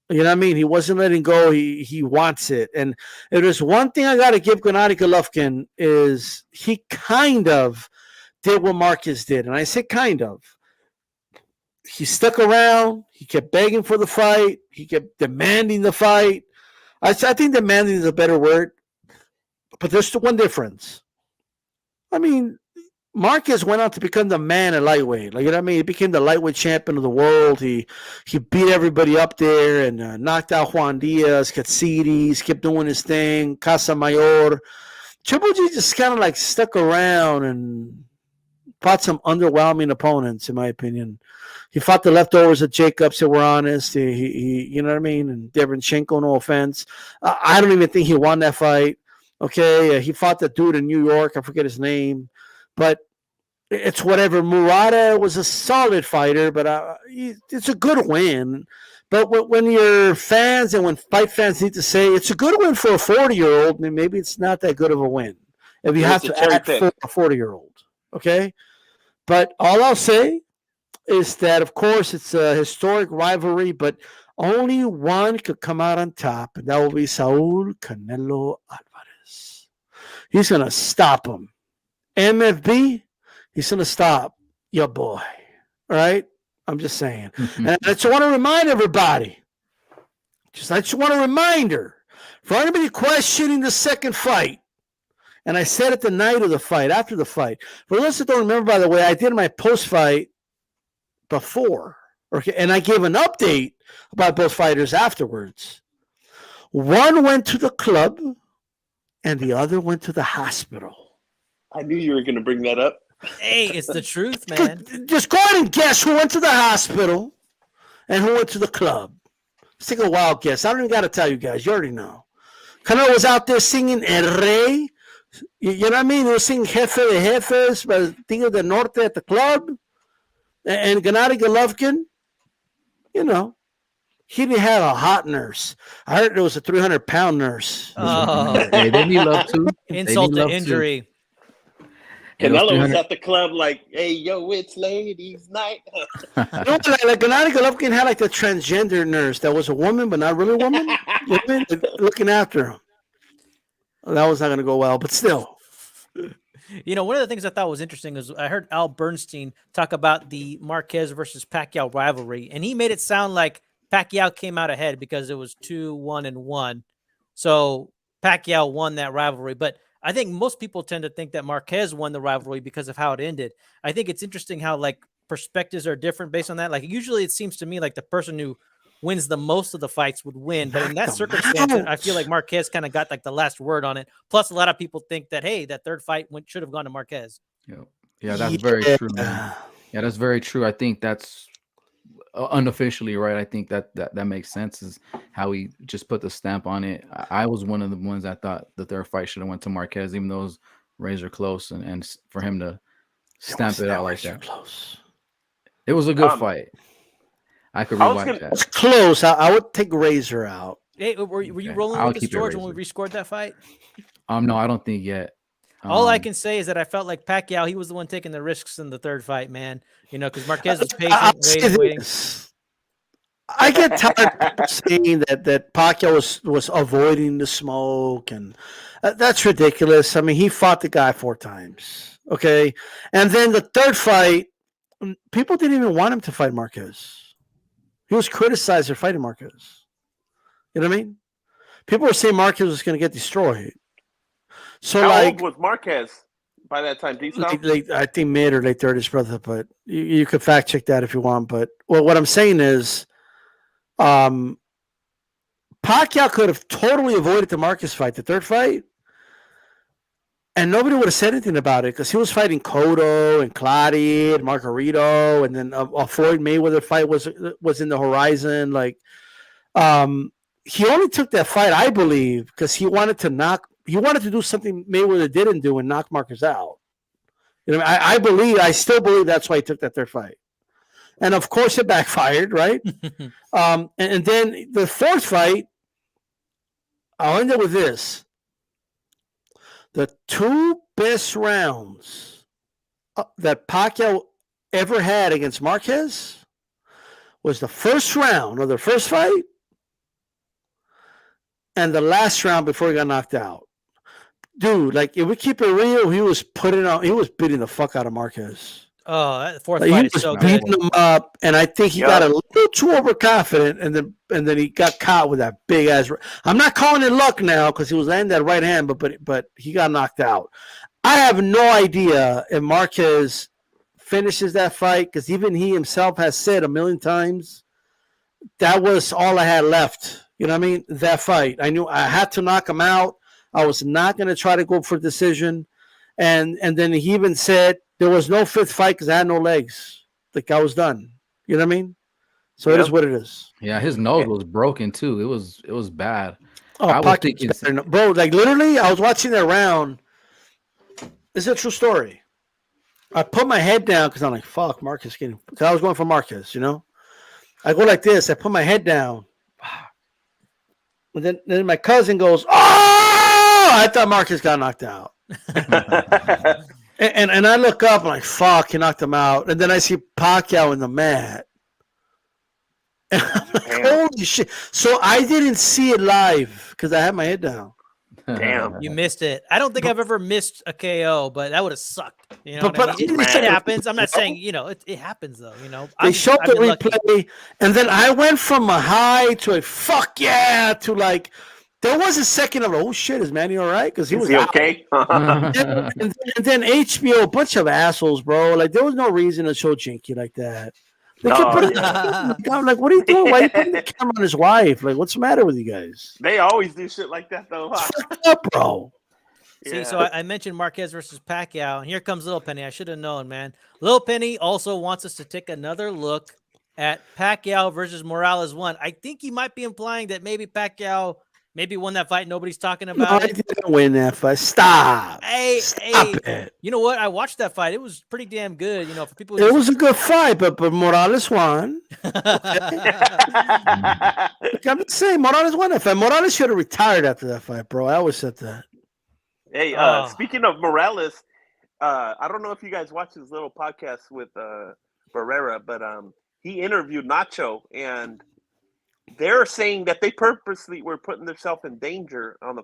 You know what I mean? He wasn't letting go. He wants it. And if there's one thing I got to give Gennady Golovkin is he kind of did what Marcus did. And I say kind of. He stuck around. He kept begging for the fight. He kept demanding the fight. I think demanding is a better word. But there's one difference. I mean, Marquez went on to become the man at lightweight. Like, you know what I mean? He became the lightweight champion of the world. He beat everybody up there and knocked out Juan Diaz, Katsides, kept doing his thing, Casamayor. Triple G just kind of like stuck around and fought some underwhelming opponents, in my opinion. He fought the leftovers of Jacobs that were honest. He you know what I mean? And Derenchenko, no offense. I don't even think he won that fight. Okay, he fought the dude in New York. I forget his name. But it's whatever. Murata was a solid fighter, but it's a good win. But when your fans and when fight fans need to say it's a good win for a 40-year-old, maybe it's not that good of a win if you have to act for a 40-year-old. Okay? But all I'll say is that, of course, it's a historic rivalry, but only one could come out on top, and that will be Saul Canelo Alvarez. He's going to stop him. MFB, he's going to stop your boy. All right? I'm just saying. And I just want to remind everybody, I just want a reminder for anybody questioning the second fight, and I said it the night of the fight, after the fight. For those that don't remember, by the way, I did my post-fight before, okay, and I gave an update about both fighters afterwards. One went to the club, and the other went to the hospital. I knew you were going to bring that up. Hey, it's the truth, man. Just go ahead and guess who went to the hospital and who went to the club. Let's take a wild guess. I don't even got to tell you guys. You already know. Canelo was out there singing El Rey. You know what I mean? He was singing Jefe de Jefes by Tigre del Norte at the club. And Gennady Golovkin, you know, he didn't have a hot nurse. I heard there was a 300-pound nurse. Oh, Hey, they need love too. insult to injury. Canelo was at the club like, hey, yo, it's ladies' night. You know, like Gennady Golovkin had like the transgender nurse that was a woman, but not really a woman, looking after him. Well, that was not going to go well, but still. You know, one of the things I thought was interesting is I heard Al Bernstein talk about the Marquez versus Pacquiao rivalry, and he made it sound like Pacquiao came out ahead because it was 2-1-1. So Pacquiao won that rivalry. But I think most people tend to think that Marquez won the rivalry because of how it ended. I think it's interesting how like perspectives are different based on that. Like usually it seems to me like the person who wins the most of the fights would win. But in that circumstance, I feel like Marquez kind of got like the last word on it. Plus, a lot of people think that, hey, that third fight should have gone to Marquez. Yeah, that's very true, man. Yeah, that's very true. I think that's unofficially right. I think that makes sense, is how he just put the stamp on it. I was one of the ones that thought the third fight should have went to Marquez, even though it was razor close, and for him to stamp it out like that. Close. It was a good fight. I could rewatch that. It's close. I would take Razor out. Hey, were you rolling with this, George, when we rescored that fight? No, I don't think yet. All I can say is that I felt like Pacquiao, he was the one taking the risks in the third fight, man. You know, because Marquez was patient, waiting. I get tired of saying that Pacquiao was avoiding the smoke, and that's ridiculous. I mean, he fought the guy 4 times, okay? And then the third fight, people didn't even want him to fight Marquez. He was criticized for fighting Marquez. You know what I mean? People were saying Marquez was going to get destroyed. So, how old was Marquez by that time? I think mid or late 30s, brother. But you could fact check that if you want. But what I'm saying is, Pacquiao could have totally avoided the Marquez fight, the third fight, and nobody would have said anything about it because he was fighting Cotto and Claudia and Margarito, and then a Floyd Mayweather fight was in the horizon. Like, he only took that fight, I believe, because he wanted to do something Mayweather didn't do and knock Marquez out. You know, I still believe that's why he took that third fight, and of course it backfired, right? And then the fourth fight, I'll end up with this. The 2 best rounds that Pacquiao ever had against Marquez was the first round of the first fight and the last round before he got knocked out. Dude, like, if we keep it real, he was beating the fuck out of Marquez. Oh, that fourth fight is so good. He was beating him up, and I think he got a little too overconfident, and then he got caught with that big ass. I'm not calling it luck now because he was landing that right hand, but he got knocked out. I have no idea if Marquez finishes that fight, because even he himself has said a million times that was all I had left. You know what I mean? That fight. I knew I had to knock him out. I was not going to try to go for decision. And then he even said there was no fifth fight because I had no legs. Like I was done. You know what I mean? So it is what it is. Yeah, his nose was broken too. It was bad. Oh, I was thinking, bro, like literally, I was watching that round. This is a true story. I put my head down because I'm like, fuck, Marquez getting. Because I was going for Marquez, you know? I go like this. I put my head down. And then my cousin goes, oh! I thought Marquez got knocked out. and I look up, I'm like, fuck, he knocked him out. And then I see Pacquiao in the mat. And I'm like, holy shit. So I didn't see it live because I had my head down. Damn. You missed it. I don't think I've ever missed a KO, but that would have sucked. You know what I mean? It happens. I'm not saying, it happens though, They showed the replay, and then I went from a high to a fuck yeah to like, there was a second of, oh shit, is Manny all right? Because he was okay. and then HBO, a bunch of assholes, bro. Like there was no reason to show Jinky like that. They kept putting I'm like, what are you doing? Why are you putting the camera on his wife? Like, what's the matter with you guys? They always do shit like that, though. It's fucked up, bro. See, so I mentioned Marquez versus Pacquiao, and here comes Little Penny. I should have known, man. Little Penny also wants us to take another look at Pacquiao versus Morales 1. I think he might be implying that maybe Pacquiao won that fight. Nobody's talking about it. I didn't win that fight. Stop. Stop it. You know what? I watched that fight. It was pretty damn good. For people. It was a good fight, but Morales won. Okay. I'm just saying, Morales won that fight. Morales should have retired after that fight, bro. I always said that. Hey, speaking of Morales, I don't know if you guys watch his little podcast with Barrera, but he interviewed Nacho, and they're saying that they purposely were putting themselves in danger on the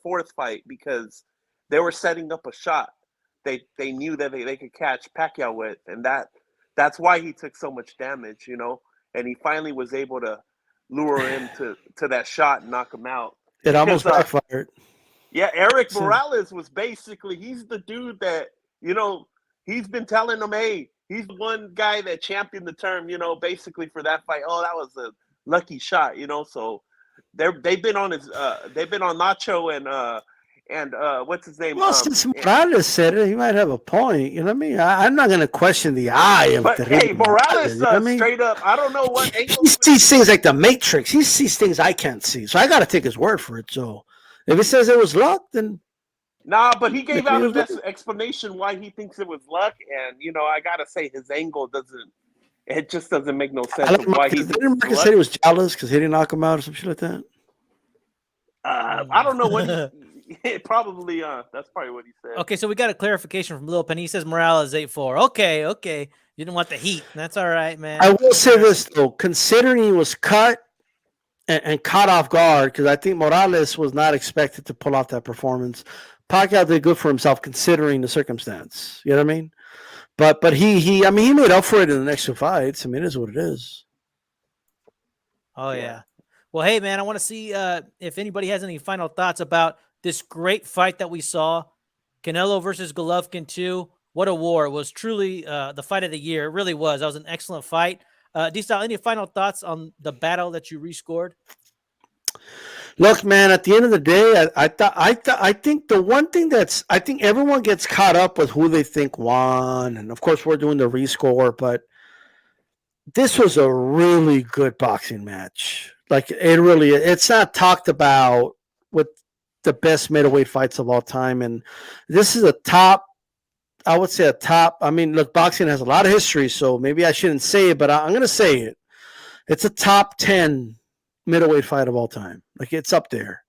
fourth fight, because they were setting up a shot they knew that they could catch Pacquiao with, and that's why he took so much damage, and he finally was able to lure him to that shot and knock him out. It almost backfired. Yeah, Eric Morales was basically, he's the dude that, he's been telling them, hey, he's the one guy that championed the term, basically for that fight. Oh, that was a lucky shot, so they've been on Nacho and what's his name? Well, since Morales said it, he might have a point. You know what I mean? I'm not going to question the eye of but, hey, Morales, straight up, I don't know what angle. He sees things like the Matrix. He sees things I can't see. So I got to take his word for it. So if it says it was luck, then. Nah, but he gave out an explanation why he thinks it was luck. And, I got to say his angle just doesn't make no sense. Didn't Marcus say he was jealous because he didn't knock him out or some shit like that? I don't know what probably that's probably what he said. Okay, so we got a clarification from Lil Penny. He says Morales 8-4. Okay. You didn't want the heat. That's all right, man. I will say this though, considering he was cut and caught off guard, because I think Morales was not expected to pull off that performance. Pacquiao did good for himself considering the circumstance. You know what I mean? But he made up for it in the next two fights. I mean, it is what it is. Oh yeah. Well, hey man, I want to see if anybody has any final thoughts about this great fight that we saw, Canelo versus Golovkin 2. What a war. It was truly the fight of the year. It really was. That was an excellent fight. D-Style, any final thoughts on the battle that you rescored? Look, man, at the end of the day, I think the one thing I think everyone gets caught up with who they think won. And of course, we're doing the rescore, but this was a really good boxing match. Like it's not talked about with the best middleweight fights of all time. And this is I would say a top. I mean, look, boxing has a lot of history, so maybe I shouldn't say it, but I'm going to say it. It's a top 10 middleweight fight of all time. Like, it's up there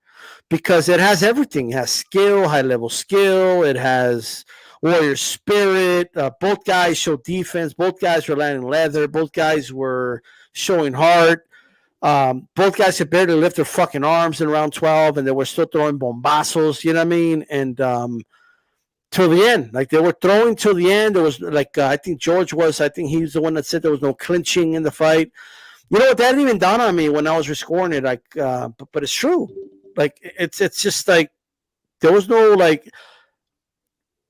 because it has everything. It has skill, high-level skill. It has warrior spirit. Both guys show defense. Both guys were landing leather. Both guys were showing heart. Both guys could barely lift their fucking arms in round 12, and they were still throwing bombazos, you know what I mean? And till the end, like they were throwing till the end. There was I think he's the one that said there was no clinching in the fight. You know what? That didn't even dawn on me when I was rescoring it. But it's true. Like it's just like there was no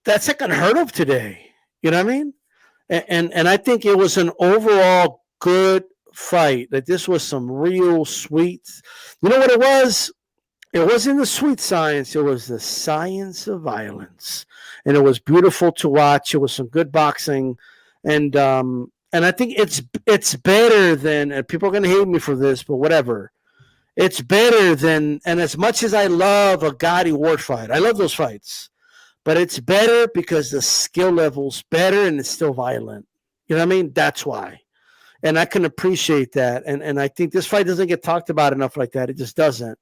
that's like unheard of today. You know what I mean? And I think it was an overall good fight. That this was some real sweet. You know what it was? It wasn't the sweet science. It was the science of violence, and it was beautiful to watch. It was some good boxing, and I think it's better than. And people are gonna hate me for this, but whatever. It's better than. And as much as I love a Gotti Ward fight, I love those fights, but it's better because the skill level's better and it's still violent. You know what I mean? That's why. And I can appreciate that. And I think this fight doesn't get talked about enough like that. It just doesn't.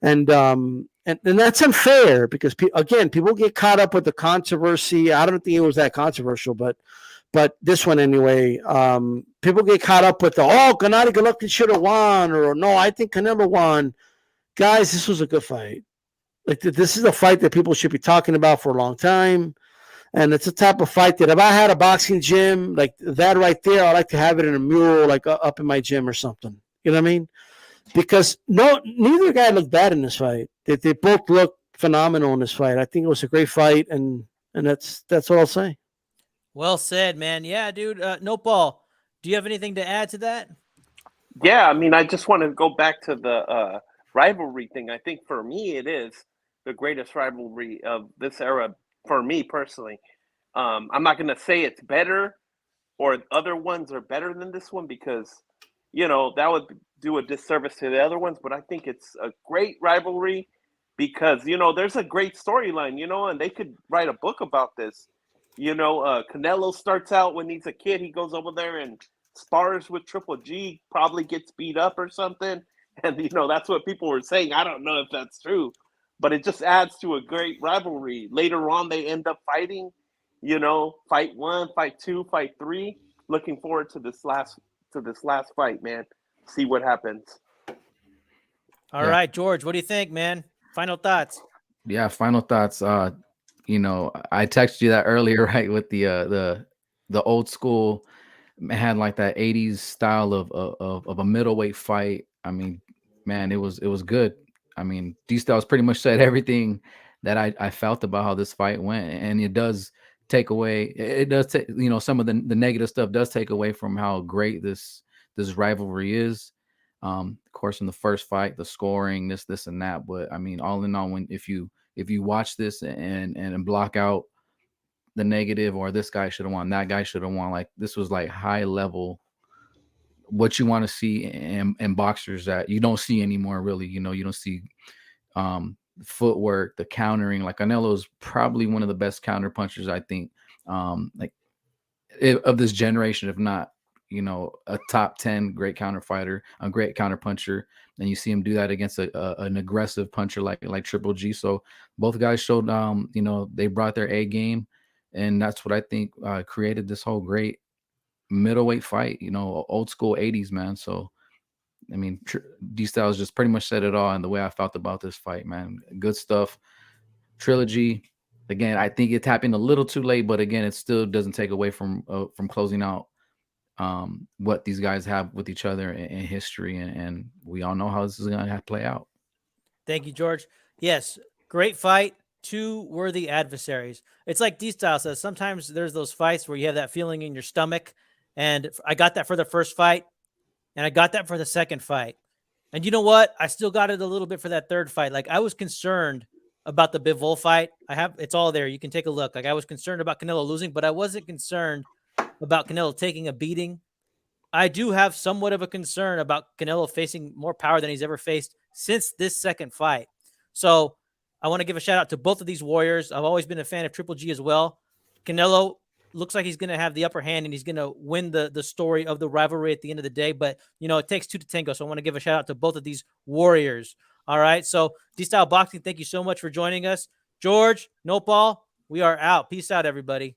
And that's unfair because again, people get caught up with the controversy. I don't think it was that controversial, but this one anyway. People get caught up with Gennady Golovkin should have won, or no, I think Canelo won. Guys, this was a good fight. Like this is a fight that people should be talking about for a long time. And it's a type of fight that if I had a boxing gym like that right there, I'd like to have it in a mural, like up in my gym or something. You know what I mean? Because neither guy looked bad in this fight. They both looked phenomenal in this fight. I think it was a great fight, and that's what I'll say. Well said, man. Yeah, dude. Nopal, do you have anything to add to that? Yeah, I mean, I just want to go back to the rivalry thing. I think for me, it is the greatest rivalry of this era for me personally. I'm not going to say it's better or other ones are better than this one because, that would do a disservice to the other ones. But I think it's a great rivalry because, there's a great storyline, and they could write a book about this. Canelo starts out when he's a kid. He goes over there and spars with Triple G, probably gets beat up or something. And, that's what people were saying. I don't know if that's true, but it just adds to a great rivalry. Later on, they end up fighting, fight 1, fight 2, fight 3. Looking forward to this last fight, man. See what happens. All right, George, what do you think, man? Final thoughts. Yeah, final thoughts. I texted you that earlier, right? With the old school, had like that 80s style of a middleweight fight. I mean, man, it was good. I mean, D-Styles pretty much said everything that I felt about how this fight went, and it does take away. It does take, some of the negative stuff does take away from how great this rivalry is. Of course, in the first fight, the scoring, this and that. But I mean, all in all, if you watch this and block out the negative, or this guy should have won, that guy should have won, like this was like high level, what you want to see in boxers that you don't see anymore, really. You don't see footwork, the countering. Like Canelo is probably one of the best counter punchers, I think, of this generation, if not, a top 10 great counter fighter, a great counter puncher. And you see him do that against an aggressive puncher like Triple G. So both guys showed, they brought their A game, and that's what I think created this whole great middleweight fight, old school 80s, man. So I mean, D-Styles just pretty much said it all, and the way I felt about this fight, man. Good stuff. Trilogy, again, I think it's happened a little too late, but again, it still doesn't take away from closing out what these guys have with each other in history, and we all know how this is going to play out. Thank you, George. Yes, great fight. 2 worthy adversaries. It's like D-Style says, sometimes there's those fights where you have that feeling in your stomach, and I got that for the first fight, and I got that for the second fight. And you know what? I still got it a little bit for that third fight. Like, I was concerned about the Bivol fight. It's all there. You can take a look. Like, I was concerned about Canelo losing, but I wasn't concerned about Canelo taking a beating. I do have somewhat of a concern about Canelo facing more power than he's ever faced since this second fight. So I want to give a shout out to both of these warriors. I've always been a fan of Triple G as well. Canelo looks like he's going to have the upper hand, and he's going to win the story of the rivalry at the end of the day. But, it takes 2 to tango. So I want to give a shout out to both of these warriors. All right. So D-Style Boxing, thank you so much for joining us. George, Nopal, we are out. Peace out, everybody.